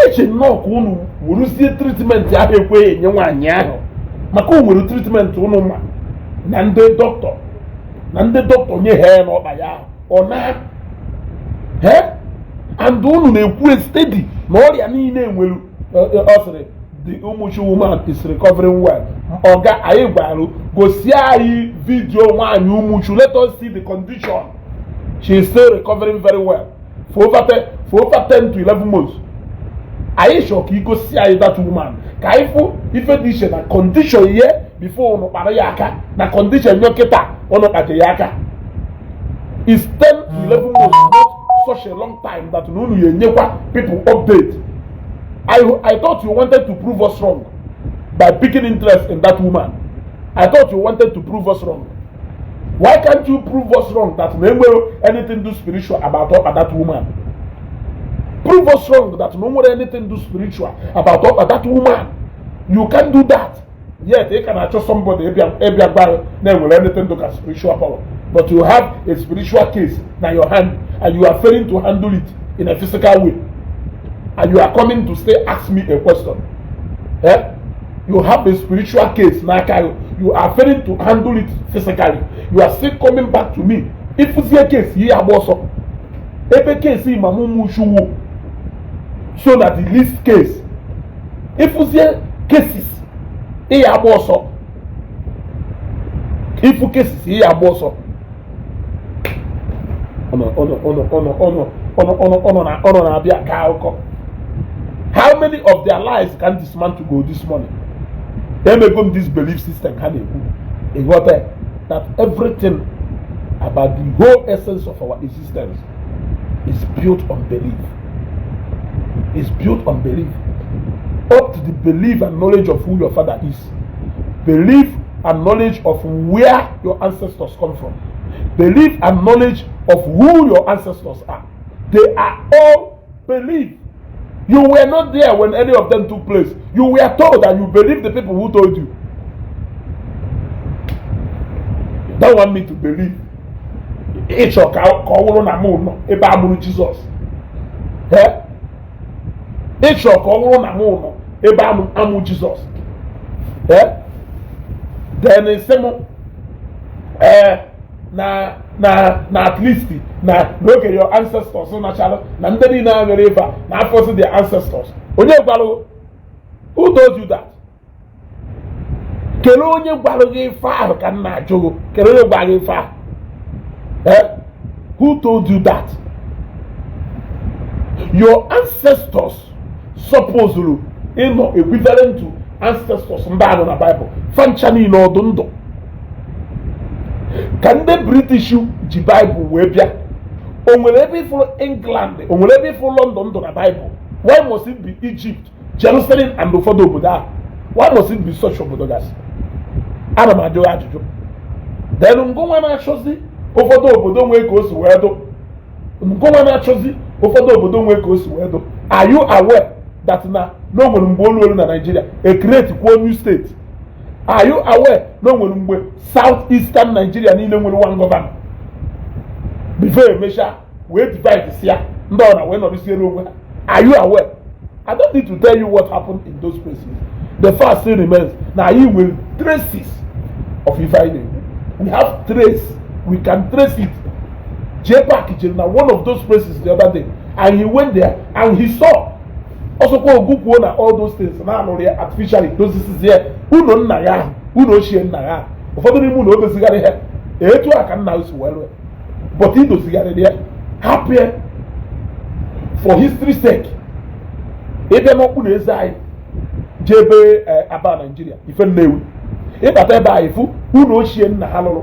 eche nnọọ ka unu weruzie tritmenti ahụ ekweghị enye nwaanyị ahụ maka o nwere tritmenti unu ma na ndị dọkịta nye ha n'ọkpa ya ọ na and unu na-ekwu steady na ọrịa niile nwere ọ sịrị the umuchi woman is recovering well. Oga anyị gwara gosi anyị vidio nwaanyị umuchu, let us see the condition. She is still recovering very well for over 10 to 11 months. Anyị sure ka igosi anyị that woman ka anyị fụ ife dị iche na condition ye before unu kpara ya aka na condition nyo kịta unu kpaje ya aka. Is 10 to 11 months not such a long time that unu yenyekwa people update. I thought you wanted to prove us wrong by picking interest in that woman. I thought you wanted to prove us wrong. Why can't you prove us wrong that no more anything do spiritual about that woman? Prove us wrong that no more anything do spiritual about that woman. You can't do that. Yet they can actually somebody never anything to get spiritual power. But you have a spiritual case in your hand and you are failing to handle it in a physical way. And you are coming to say, ask me a question. You have a spiritual case, you are failing to handle it physically. You are still coming back to me. If it's a case, you are also. Every case, so that the least case. If it's a cases, you are also. If it's cases, you are also. How many of their lives can this man to go this morning? They may go this belief system. It got that everything about the whole essence of our existence is built on belief. It's built on belief. Up to the belief and knowledge of who your father is. Belief and knowledge of where your ancestors come from. Belief and knowledge of who your ancestors are. They are all belief. You were not there when any of them took place. You were told and you believe the people who told you. You don't want me to believe. It's your Jesus. It's your Jesus. Then it's na at least look at your ancestors so natural na ndeni na wherever na force their ancestors. Onye gwalo, who told you that? Kele onye gwalo gị fa ka na ajụgo. Kele onye gwalo gị fa. Who told you that? Your ancestors supposedly equivalent to ancestors ndị a nọ na Bible fancha niile ọdụ ndụ ka ndị British ji Bible wee bịa. O nwere ebe ifuru England, o nwere ebe ifuru London ndụ na Bible. Why must it be Egypt, Jerusalem and ụfọdụ obodo ahụ? Why must it be such obodo gasị? Ana m ajụ ajụjụ. Then ngụnwa na-achọzi ụfọdụ obodo nwee ka o si wee dụ. Ngụnwa na-achọzi ụfọdụ obodo nwee ka o si wee dụ. Are you aware that na o nwere mgbe olu na Nigeria a create kwuo new state? Are you aware na o nwere mgbe South Eastern Nigeria niile nwere one governor? Before emesha wee divide si ya ndị ọna wee nọrịsiere onwe ha. Are you aware? I don't need to tell you what happened in those places. The fact still remains. Now you will traces of Ifeanyi. We have trace. We can trace it. J-Pack now one of those places the other day, and he went there and he saw. Also called good one all those things. Now artificially those is here. Who know Naga? Who knows she and Naga? For the moon over the cigarette here. Etu I can now well. But he does cigarette there. Happy for history's sake. Ebe mo kunu ezai jebe aba Nigeria ife nnewi ịbata ebe a ifu unu ochie nna ha lụrụ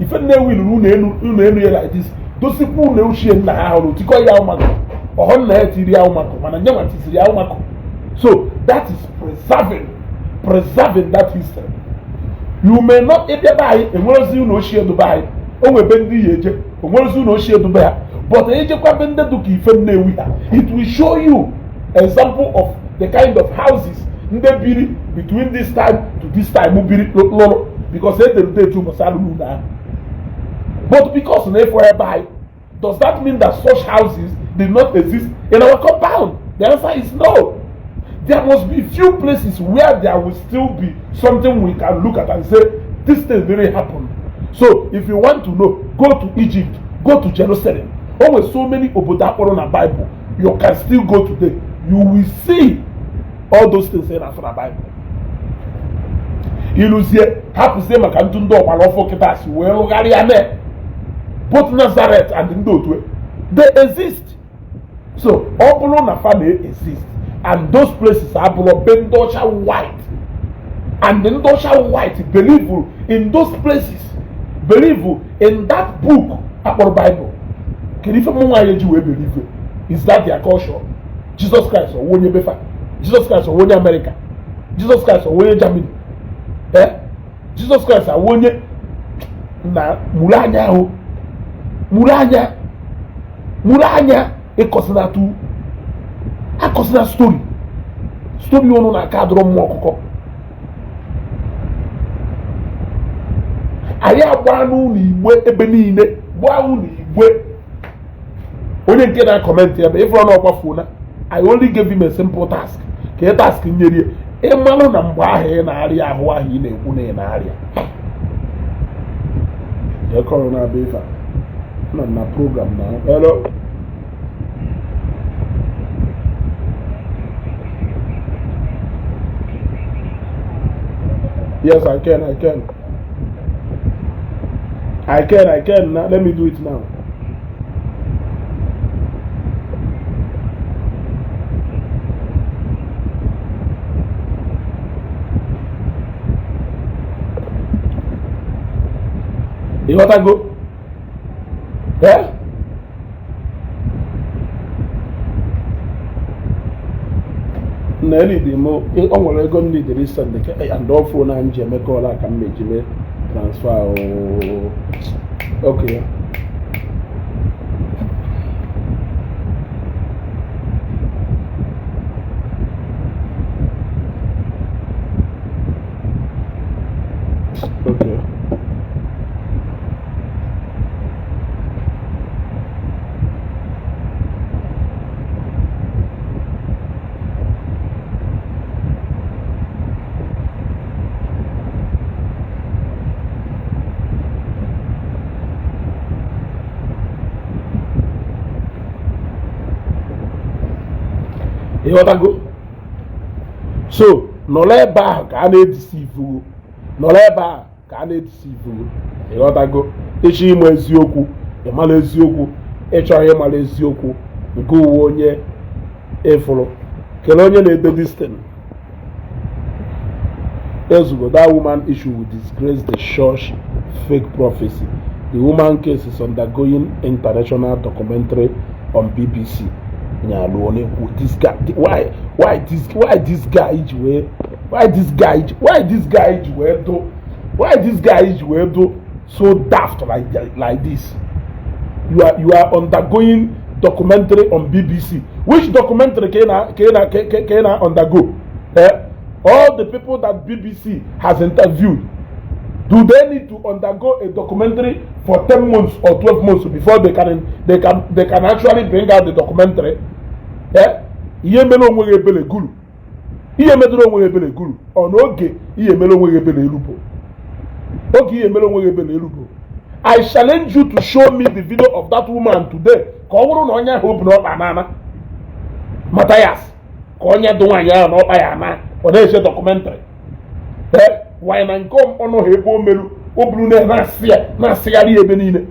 ife nnewi lụrụ unu enu ya like this dosikwa unu ochie nna ha lụrụ tikọ ya ụmako ọhọ nna ya tiri ya ụmako mana nyenwa tisiri ya ụmako. So that is preserving that history. You may not ebe anyị enwerezi unu ochie dube anyị o nwebe ndị ya eje onwerezi unu ochie dube ha but ejekwa be ndị dụka ife nnewi ha. It will show you example of the kind of houses biri between this time to this time biri lolo because they too much. But because by, does that mean that such houses did not exist in our compound? The answer is no. There must be few places where there will still be something we can look at and say this thing really happened. So if you want to know, go to Egypt, go to Jerusalem. Always so many obodo in the Bible. You can still go today. You will see all those things in the Bible. Iluzie happens say makantundo walofo kitasi well gariame. Both Nazareth and Ndotwe, they exist. So Obulo na family exist, and those places are Bendosha white, and the Ndosha white believe in those places, believe in that book about Bible. Can you believe it? Is that their culture? Jesus Christ or Wonye Befa, Jesus Christ or Wonye America, Jesus Christ or Wonye Germany, Jesus Christ or Wonye na Muranya ekosina tu akosina story ono na kadro mo okuko ayi agbanu ni igwe ebe niile gbawu ni igwe onye nke na comment ebe if run okwafu na I only gave him a simple task ke task nyeri e manu na mgbe ahụ na ari ahụ ahụ ị na-ekwu na ari ya corona befa na program now. Hello. Yes, I can. Now, let me do it now. You want to go? Yeah? Nelly demo onwere ego ndị dị recent and all phone and Jamaica all aka mmejime transfer okay. Okay. You want to go? So, noleba ka deceive. Noleba ka deceive. You want to go? Ichi imo eziokwu, ịmala eziokwu, ịchọghị ịmala eziokwu, nke uwe onye Efolo. Kelonye na-ede this thing. Years ago, that woman issue will disgrace the church fake prophecy. The woman case is undergoing international documentary on BBC. This guy, why this guy do so daft like this? You are undergoing documentary on BBC. Which documentary can I undergo? All the people that BBC has interviewed, do they need to undergo a documentary for 10 months or 12 months before they can actually bring out the documentary? Iye melo onwe ebele guru. Iye medro onwe ebele guru. Onoge iye melo onwe ebele elupo. Oge iye melo onwe ebele elupo. I challenge you to show me the video of that woman today. Ka ọ bụrụ na onye ahụ obi n'ọkpa n'ana. Matthias, ka onye dị nwaanyị ahụ n'ọkpa ya ana. Ọ na-eche documentary. Why na nke ọnụ ha ebe o meru o buru na-asịgharị ebe niile.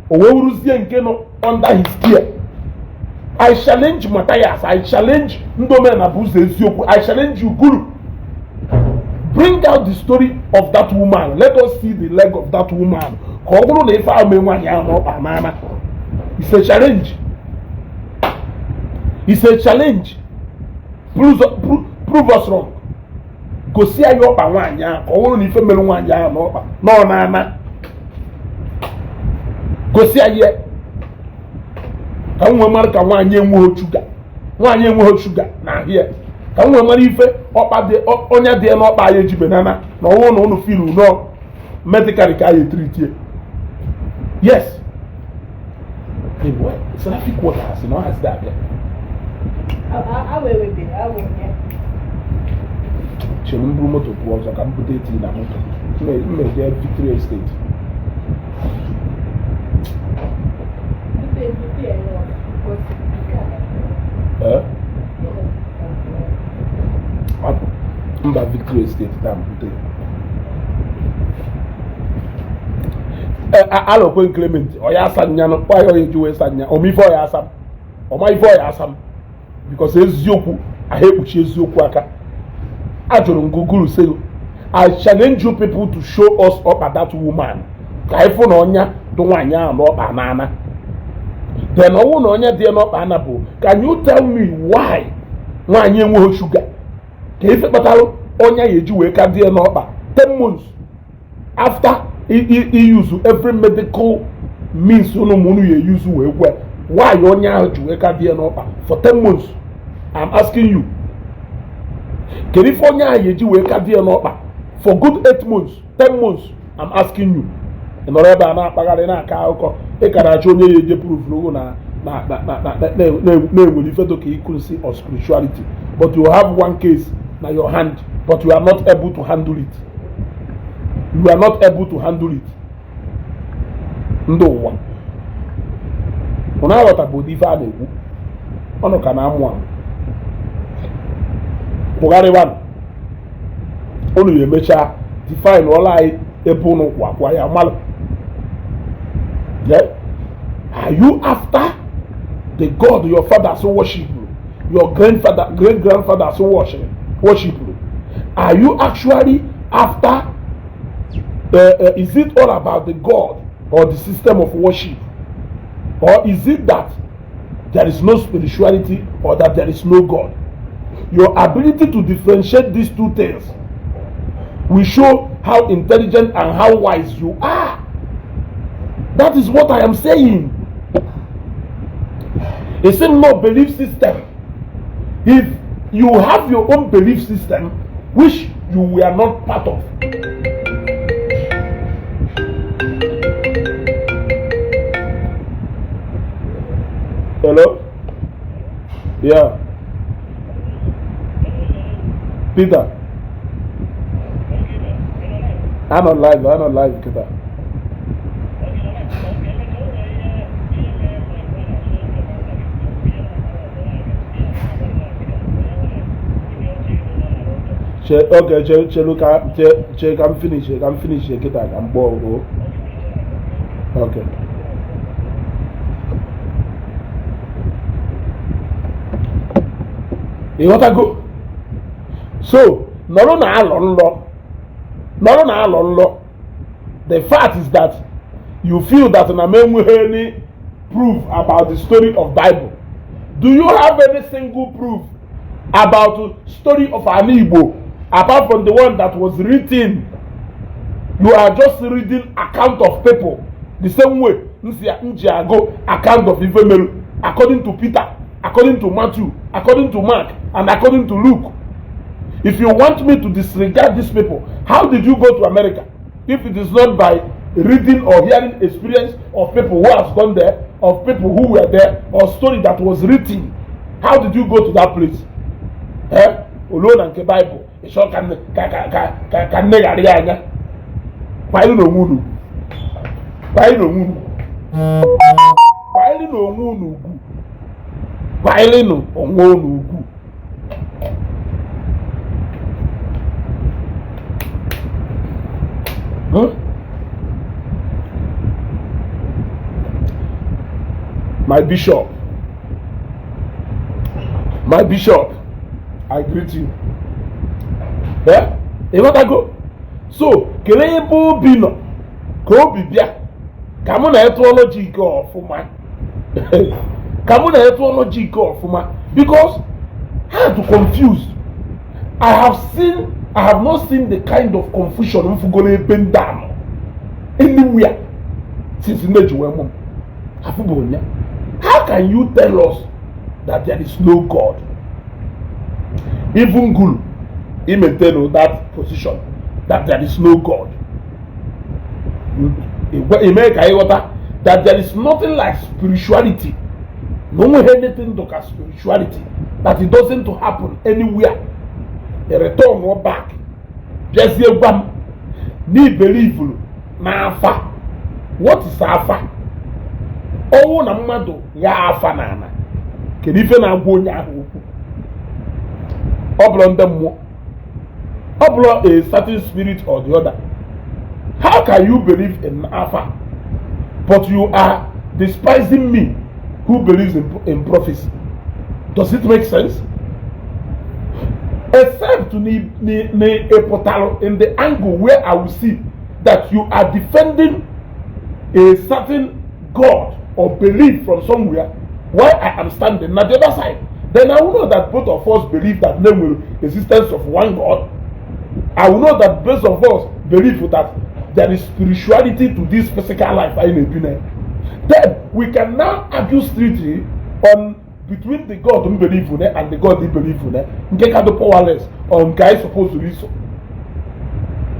O wee wuruzie nke nọ under his care. I challenge Matthias. I challenge Ndomena Buze Eziokwu. I challenge you, Guru. Bring out the story of that woman. Let us see the leg of that woman. It's a challenge. It's a challenge. Prove us wrong. Go see your pawanya. Or only female one yam. No, Nana. Go see a kan we marka nwanye nwo sugar na here kan we mari ife okpa de onya de na okpa ya jibe nana na owo no feel no medically ka ya treat here. Yes, hey boy, it's traffic waters, no has that there. I will be Chelumbu motor was a computer in a motor. Me get Victoria State. Mba Victoria State damn today. Alo ko Clement oya sanya no why oya juwe sanya o mi fo ya asam o mai fo ya asam because ezioku ahepuchi ezioku aka ajuru nguguru say I challenge you people to show us up at that woman ka ifo na onya do nwanya am up nana. Then owo na onya de no pa na bo. Can you tell me why nwanya enwe sugar? Ka ife patalo onya yeji we ka de no pa 10 months after he use every medical means no munu ye use we why onya ju we ka de no pa for 10 months. I'm asking you. Can if onya yeji we ka de no pa for good 8 months 10 months? I'm asking you. In order na pagare na ka uko e kara onye yeje proof no na we refer to equality or spirituality, but you have one case na your hand, but you are not able to handle it. You are not able to handle it. Ndo wa ona wata bodi fa na egwu ono kana amu am pugare wan onu ye mecha define all I ebo no kwa ya malo. Yeah. Are you after the God your father so worship, your great grandfather so worship? Are you actually after? Is it all about the God or the system of worship, or is it that there is no spirituality or that there is no God? Your ability to differentiate these two things will show how intelligent and how wise you are. That is what I am saying. It's no belief system. If you have your own belief system, which you were not part of, hello? Yeah. Peter. I'm not live, Peter. Okay, check, I'm finished, get that, I'm bored. Okay. You want to go? So, no. The fact is that you feel that an any proof about the story of Bible. Do you have any single proof about the story of an Igbo apart from the one that was written? You are just reading account of people the same way account of Ifemelu according to Peter, according to Matthew, according to Mark, and according to Luke. If you want me to disregard these people, how did you go to America? If it is not by reading or hearing experience of people who have gone there, of people who were there, or story that was written, how did you go to that place? Alone and the Bible. It's all can why no munu? Why no munu? Why no munu? Why no munu? My bishop, I greet you. Yeah? You want to go? So, kelebo bino, ko bibia, kamu na etology go ofuma. Kamu na etology go ofuma because I have to confuse. I have not seen the kind of confusion mfugole bend down anywhere since Nejuwemo. How can you tell us that there is no God? Even Gulu, he maintained that position that there is no God. That there is nothing like spirituality. No one anything to call spirituality. That it doesn't happen anywhere. A return or back. Just a one. Need believe na afa. What is afa? Oh na mmadu ya afa na ana. Kedu ife na agwa onye ahụ okwu? Ọ bụrụ ndị mmụọ. Ọ bụrụ a certain spirit or the other. How can you believe in afa but you are despising me who believes in prophecy? Does it make sense? Except in the angle where I will see that you are defending a certain God or belief from somewhere, while I am standing on the other side, then I will know that both of us believe that there will existence of one God. I will know that both of us believe that there is spirituality to this physical life. Then we can now argue strictly on between the God who believe in it and the God who believe in it. Nke do powerless or guy supposed to be so.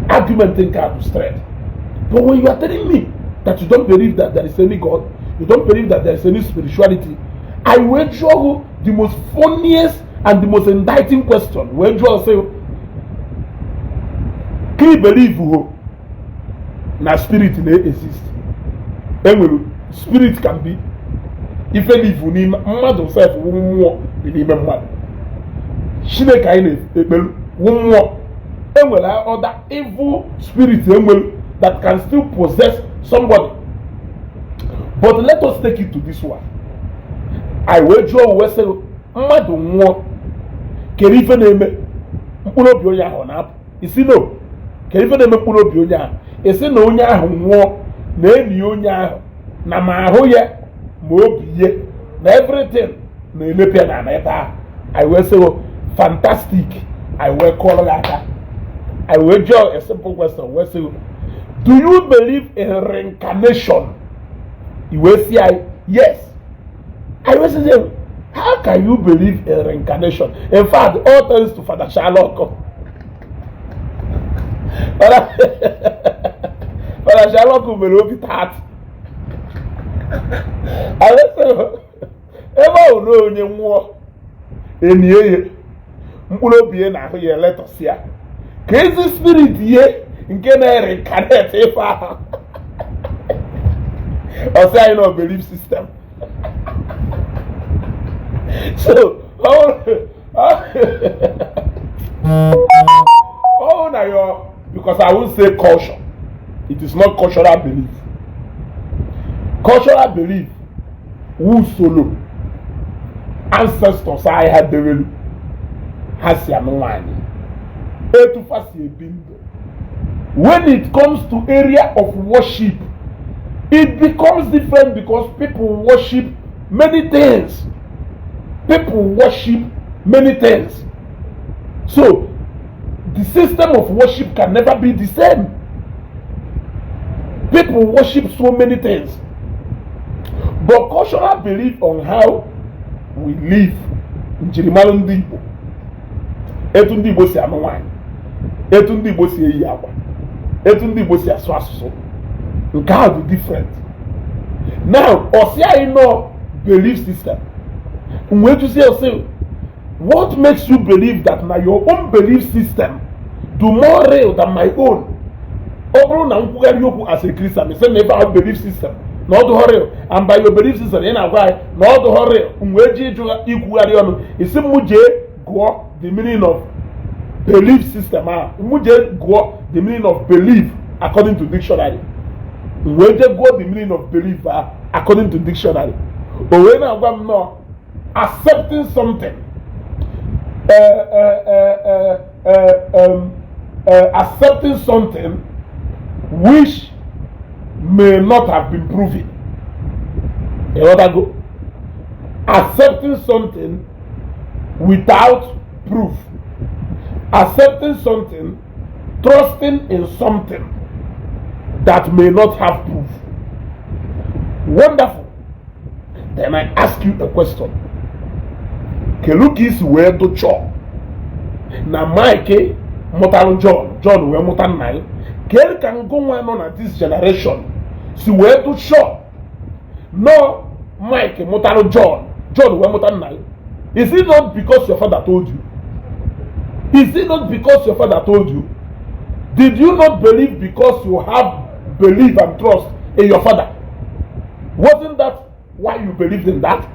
Argument think I have straight. But when you are telling me that you don't believe that there is any God, you don't believe that there is any spirituality, I will show you the most funniest and the most indicting question. When you say, can you believe who na spirit may exist? And spirit can be. If any funny mother self won't more believe in one. She make kind of one more. And will have other evil spirits that can still possess somebody. But let us take it to this one. I will draw Western mother more. Can even name pull up your yahoo. You see, no. Can even name pull up your yah. You see, no yahoo more. Name your yah. Namahoya. Everything I will say fantastic. I will call that. I will draw a simple question. Do you believe in reincarnation? You will say yes. I will say, how can you believe in reincarnation? In fact, all thanks to Father Sherlock. Father Sherlock will be that. I say, ever know onye nwụọ eniye mkpụrụ obi na ahụ ya let us ya ka ezi spirit ye nke na-reincarnate ife ahụ ọ sị anyị na belief system. So oh na your, because I will say culture, it is not cultural belief. Cultural belief, who solo ancestors I had the ha si anụ nwaanyị, etu fa si ebi ndụ. When it comes to area of worship, it becomes different because people worship many things. People worship many things. So the system of worship can never be the same. People worship so many things. But cultural belief on how we live, njirimara ndị Igbo, etu ndị Igbo si anụ nwaanyị, etu ndị Igbo si eyi akwa, etu ndị Igbo si asụ asụsụ, nke ahụ dị different. Now, osi anyị nọ belief system. Mgbe etu si ose, what makes you believe that na your own belief system do more real than my own? Ọ bụrụ na nkwugharị okwu as a Christian, say never have belief system. Na ọ dụghọ real, and by your belief system, ị na-agwa anyị na ọ dụghọ real. Mgbe eji ịjụ ikwugharị ọnụ, isi m jee gụọ the meaning of belief system ahụ. M jee gụọ the meaning of belief according to dictionary. Mgbe eji gụọ the meaning of belief according to dictionary. O wee na-agwa m nọ accepting something. Accepting something which may not have been proven. You know that go? Accepting something without proof. Accepting something, trusting in something that may not have proof. Wonderful. Then I ask you a question. Kelukis were to chop. Na Mike mụtalụ John wee mụta nna ya. Kel can go on at this generation. Si wee to chop. No, Mike mụtalụ John wee mụta nna ya. Is it not because your father told you? Is it not because your father told you? Did you not believe because you have belief and trust in your father? Wasn't that why you believed in that?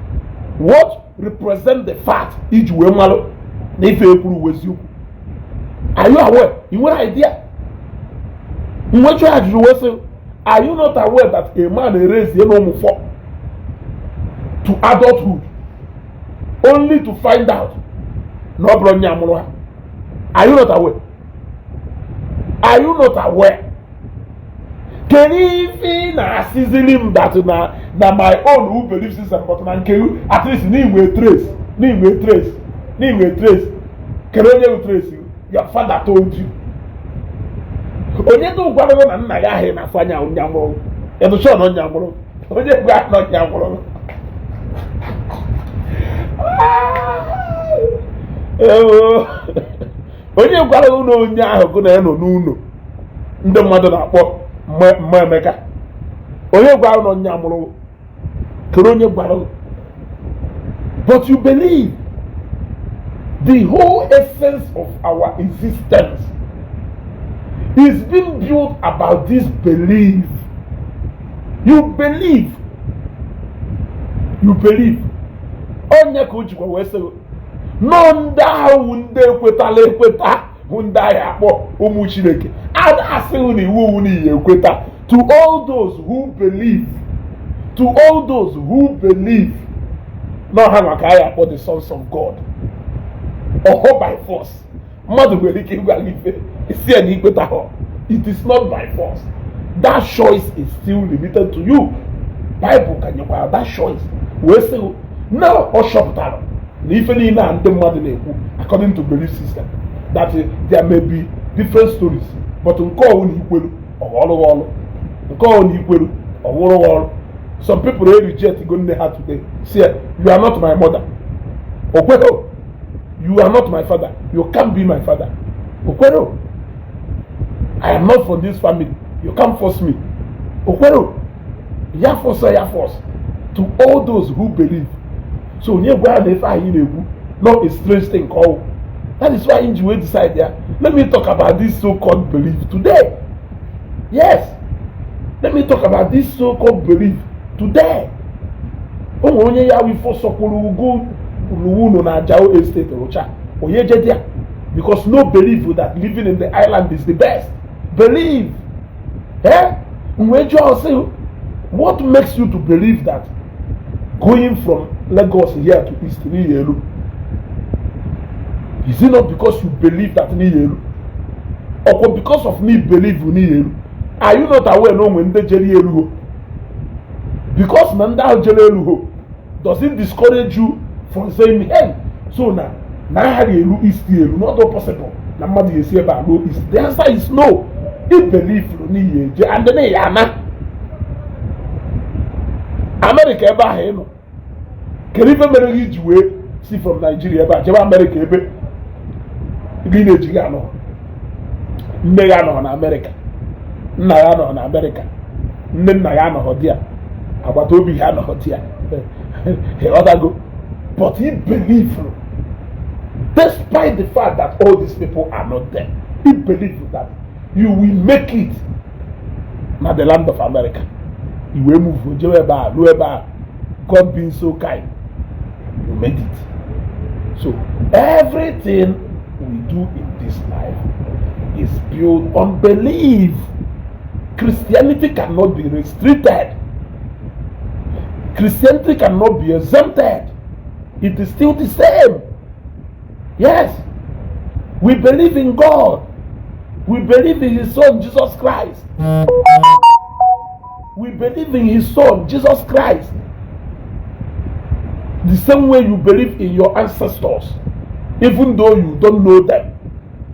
What represent the fact iji wee malụ na ife ekwuru weziokwu? Are you aware? You have an idea? In what you have to say, are you not aware that a man raised to adulthood only to find out no bronyamura? Are you not aware? Are you not aware? Can you even season him that na my own who believes in something, but at least ni we trace. Can you trace you? Your father told you. Onye do gwara na nna ya he na fanya onyamoro. E do so no onyamoro. Onye gwa no onyamoro. Onye gwara uno onye ahụ go na ya no n'uno. Ndị mmadụ na-akpọ mma Emeka. Onye gwara no onyamoro. Kero onye gwara. But you believe. The whole essence of our existence is being built about this belief. You believe. Onye ka ojikwa wee sị nọ ndị ahụ ndị ekwetala ekweta bụ ndị ahụ akpọ ụmụ Chineke. Ada asịghị na iwu n'iyi ekweta. To all those who believe. No ha maka anyị akpọ the sons of God. Or by force. Mother will give it is not by force. That choice is still limited to you. Bible can you have that choice? We say now or shop down. According to belief system, that there may be different stories, but some people reject going there today. Say you are not my mother. You are not my father. You can't be my father. Okwero. I am not from this family. You can't force me. Okwero. Ya force. To all those who believe. So not a strange thing called. That is why Inji decide there. Let me talk about this so-called belief today. Yes. Let me talk about this so-called belief today. Onye ya we force go. Estate because no believe that living in the island is the best. Believe. What makes you to believe that going from Lagos here to East Yelu? Is it not because you believe that niyelu? Or because of me believe niyelu? Are you not aware no when they jeli elu? Because nanda jeli elu, does it discourage you from saying, hey, so now elu is elu? Not possible. Namadi is here about no is. The answer is no. He believe niyelu, and then yana. America eba heno. Can even make it way see from Nigeria eba jeba America ebe. Gine jiga no. Nne ya no na America. Nna ya no na America. Nne nna ya no hodia. Agbata obi ya no hodia. He other go. But he believe, despite the fact that all these people are not there, he believes that you will make it na the land of America. You will move, God being so kind, you made it. So everything we do in this life is built on belief. Christianity cannot be restricted. Christianity cannot be exempted. It is still the same. Yes, we believe in God. We believe in His Son, Jesus Christ. We believe in His Son, Jesus Christ. The same way you believe in your ancestors, even though you don't know them,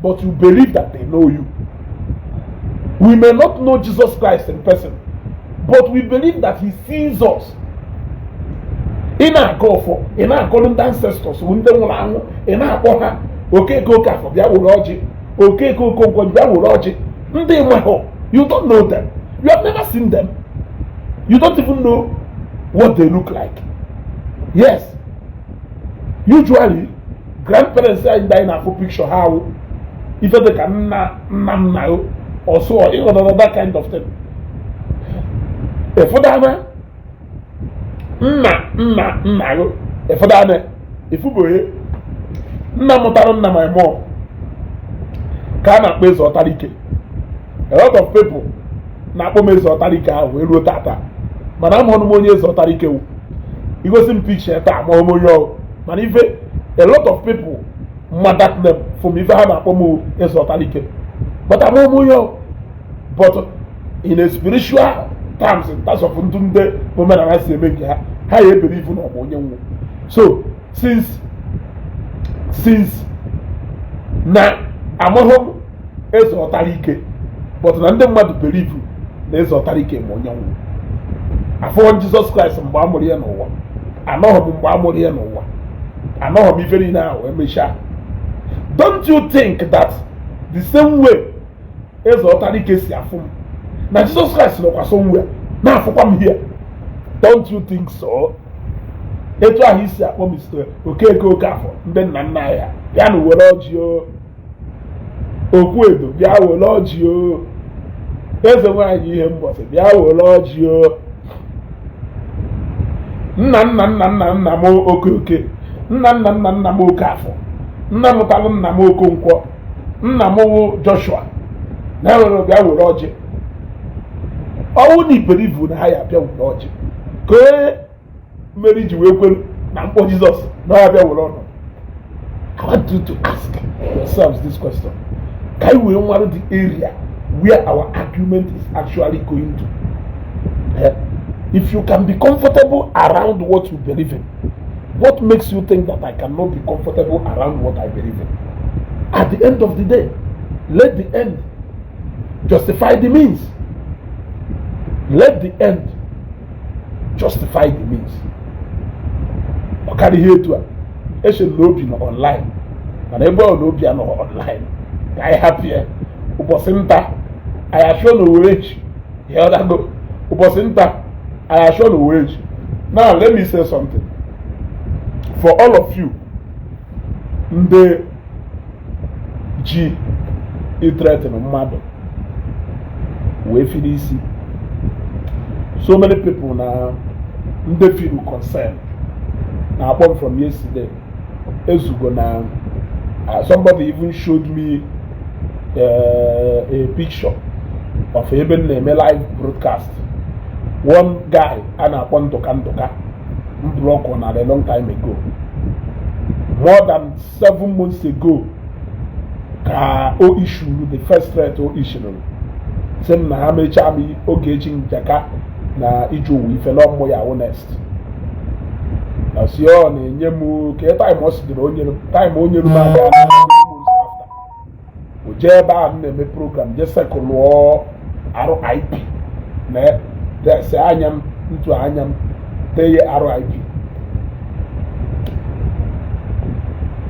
but you believe that they know you. We may not know Jesus Christ in person, but we believe that He sees us. In our go in our golden ancestors, in our boha, okay, go for Biawology, okay, go Biawology. You don't know them. You have never seen them. You don't even know what they look like. Yes. Usually, grandparents are in a picture how if they can now or so or that kind of thing. If that if you go my mom can place authority. A lot of people na pome authority we wrote that. But I'm on money authority. You go see picture that but if a lot of people mad them from if I have a pomo authority. But I'm on but in a spiritual terms, that's of the moment I say make how you believe in Omonyo. So since now I'm home is authority, but none them want to believe there's authority Monyo. I found Jesus Christ and Bamori and Owa. I know him Bamori and Owa. I know him very now when we shall. Don't you think that the same way is authority is your phone? Now Jesus Christ is somewhere. Now for come here. Don't you think so? That's why he said, "Oh, Mister, okay, go careful." Then Nanaya, Yanu will lodge you. Okuedo, Yah will lodge you. There's a way you him was it. Yah will lodge you. Namo okay. Namo careful. Namotalum Namo Kunko. Namo Joshua. Now Yah will lodge you. Only believe in higher lodge. Go marriage will now Jesus. No, I want you to ask yourselves this question. Can we know the area where our argument is actually going to? If you can be comfortable around what you believe in, what makes you think that I cannot be comfortable around what I believe in? At the end of the day, let the end justify the means. Let the end justify the means. Carry here to it should not be online. And everybody will be online. I happy. Uposinta, I assure no wage. The other go. Uposinta, I assure no wage. Now let me say something. For all of you, the G, it threaten mother. We feel easy. So many people now they feel concerned. Now apart from yesterday, now somebody even showed me a picture of even a live broadcast. One guy and a Pontoka block on a long time ago. more than 7 months ago ka o issue the first threat o issue same na ha mecha mi oge echi njaka na iju owu ife na ọmụ ya honest na si ọ na-enye m ka time o sidere onye time onye m aga na o je ebe a na-eme program je sekụlụọ RIP na dese anya m ntu anya m teye RIP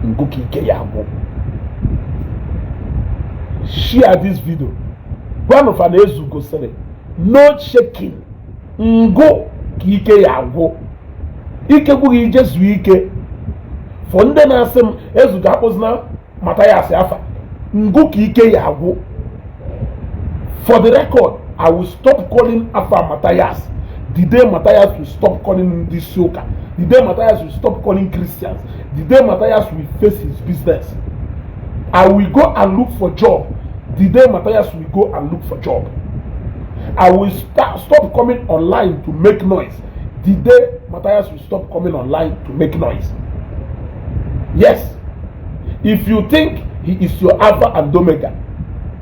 nguki ike ya bụ share this video one of an ezu gosiri no shaking ngo ka ike ya agwụ ike gwụghị ije zuo ike for ndị na-asị m ezu ga-akpụzina mata ya asị afa ngo ka ike ya agwụ. For the record, I will stop calling Afa Matthias the day Matthias will stop calling this soka, the day Matthias will stop calling Christians, the day Matthias will face his business. I will go and look for job the day Matthias will go and look for job. I will stop coming online to make noise the day Matthias will stop coming online to make noise. Yes, if you think he is your Alpha and Omega,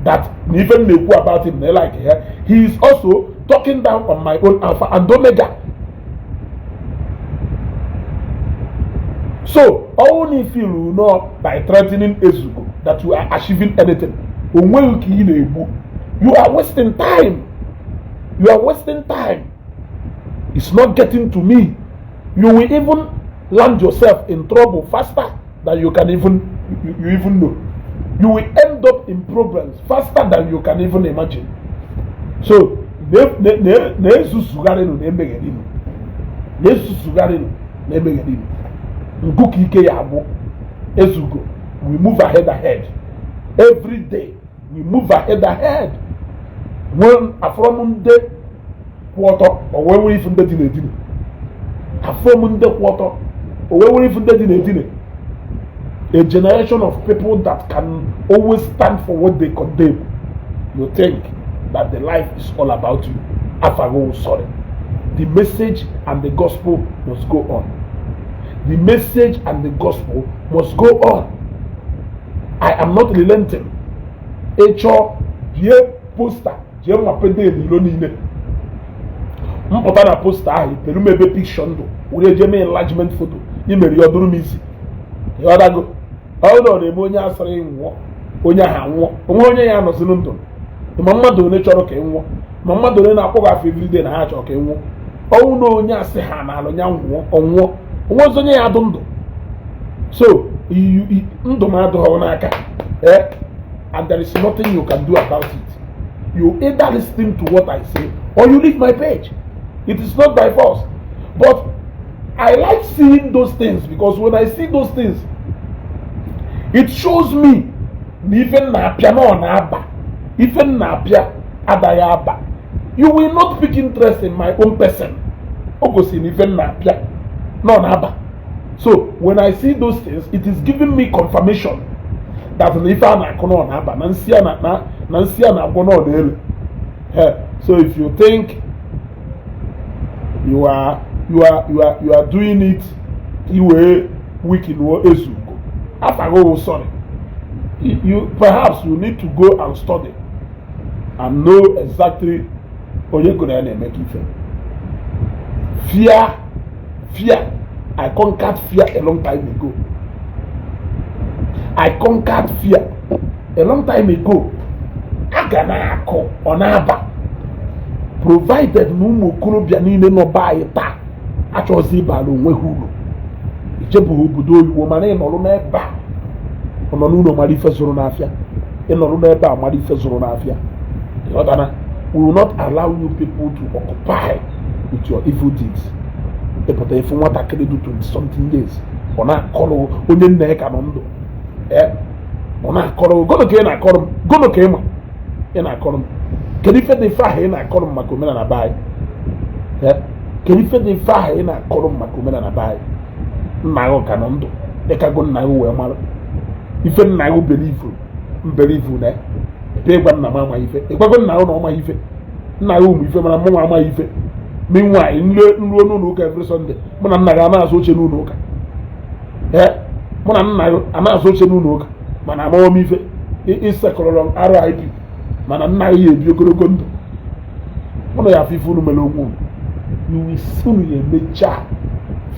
that even know about him, they like here, he is also talking down on my own Alpha and Omega. So, only if you know by threatening Ezugo that you are achieving anything, you are wasting time. You are wasting time. It's not getting to me. You will even land yourself in trouble faster than you can you even know. You will end up in problems faster than you can even imagine. So, we move ahead. Every day, we move ahead. When from the quarter, or when we even did it, from the quarter, or when we even did it, a generation of people that can always stand for what they condemn. You think that the life is all about you. Afago, sorry. The message and the gospel must go on. The message and the gospel must go on. I am not relenting. Echo, je poster, je mwapende nilonine. Mpota na poster ahi, peru mebe picture ndo. Ure je me enlargement photo. Imeri yoduru misi. Yodago. How do onye asịrị nwụọ onye ha nwụọ onye ya nọzi ndụ ma mmadụ onye chọrọ ka nwụọ ma mmadụ onye na-akwụ gafe everyday na ha chọrọ ka nwụọ ọnwụ na onye asị ha na alụ ya nwụọ ọnwụọ onwe onye ya adụ ndụ. So ndụ m adụghị n'aka and there is nothing you can do about it. You either listen to what I say or you leave my page. It is not by force, but I like seeing those things because when I see those things, it shows me even na piano na aba, even na pia adaya aba. You will not pick interest in my own person. Ogosin even na pia no na aba. So when I see those things, it is giving me confirmation that if I na kono na aba, nansia na kono de. So if you think you are doing it, you are weak in what Ezu. Afago, sorry. Perhaps you need to go and study and know exactly what you're going to make you feel. Fear. I conquered fear a long time ago. Aganako onaba. Provided no kurobia niile no buy ta. Achozi balu nwe hulu. Ijebu obodo oyibo mana ịnọrụ n'ebe a ọnọ n'ụlọ mara ife zụrụ n'afịa ịnọrụ n'ebe a mara ife zụrụ n'afịa. We will not allow you people to occupy with your evil deeds. Epụta ife nwatakịrị do 20-something years ọ na-akọrọ onye nna ya ka nọ ndụ ọ na-akọrọ gono ka ị na-akọrọ m gono ka ịma ị na-akọrọ m kedu ife dị ife ahụ ị na-akọrọ m maka omenala be anyị kedu ife dị ife ahụ ị na-akọrọ m maka omenala be anyị. Nna ahụ ka nọ ndụ ịkago nna ahụ wee mara ife nna ahụ believe na ebe ịgwa nna m amaghị ife ịgwago nna ahụ na ọmaghị ife nna ahụ ụmụ ife mana mụ nwa amaghị ife. Meanwhile nruo n'ụlọ ụka every Sunday mụ na nna gị na-azụ oche n'ụlọ ụka mụ na nna ya a na-azụ oche n'ụlọ ụka mana amaghị m ife isekọrọrọ RIP mana nna ya ebi ogologo ndụ mụ na ya afọ ife unu mere onwe unu isi unu ya emecha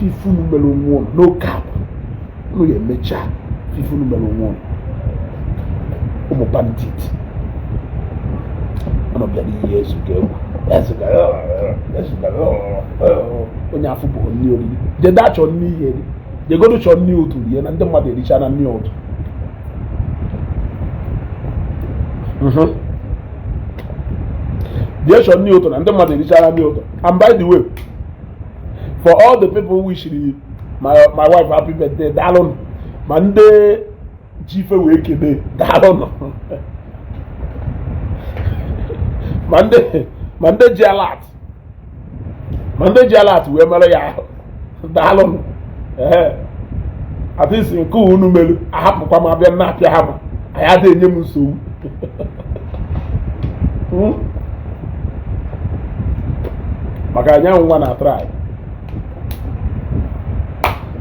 ife unu mere onwe unu no cap unu ya emecha ife unu mere onwe unu ụmụ bandit ọnụ bịara ihe ezuga egwu onye afọ bụ nni oriri jede chọọ nni ihe eri jegodo chọọ nni ụtụ rie na ndị mmadụ ericha na nni ụtụ jee chọọ nni ụtụ na ndị mmadụ ericha na nni ụtụ. And by the way, for all the people who wish my wife happy birthday, daalụnụ. Ma ndị ji ife wee kene daalụnụ. ma ndị ji alat wee mere ya ahụ daalụnụ. At least nke unu melu ahapụkwa m abịa na-apịa ha ma anyị adịghị enye m nsogbu. Maka anyanwụ nwa na try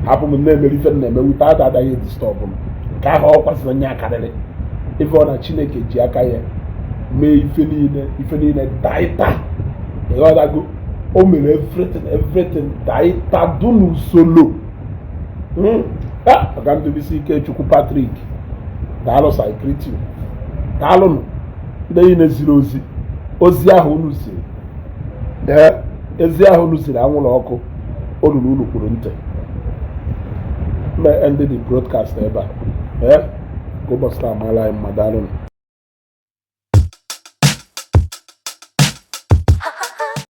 hapụ m na-emere ife na-eme wute adaghị disturb m nke ahụ ọ kwasịrị onye akarịrị ife ọ na Chineke ji aka ya mee ife niile daịta ịghọtago. O mere everything daịta dị n'usoro. Ọga ndụbisi ike Chukwu Patrick daalụ saikritu daalụnụ ndị niile ziri ozi ahụ unu ziri ezi ahụ unu ziri anwụrụ ọkụ olulu unu kwuru ntị mgbe ndị dị broadcast ebe a ka ụbọchị taa amaala anyị mma daalụnụ.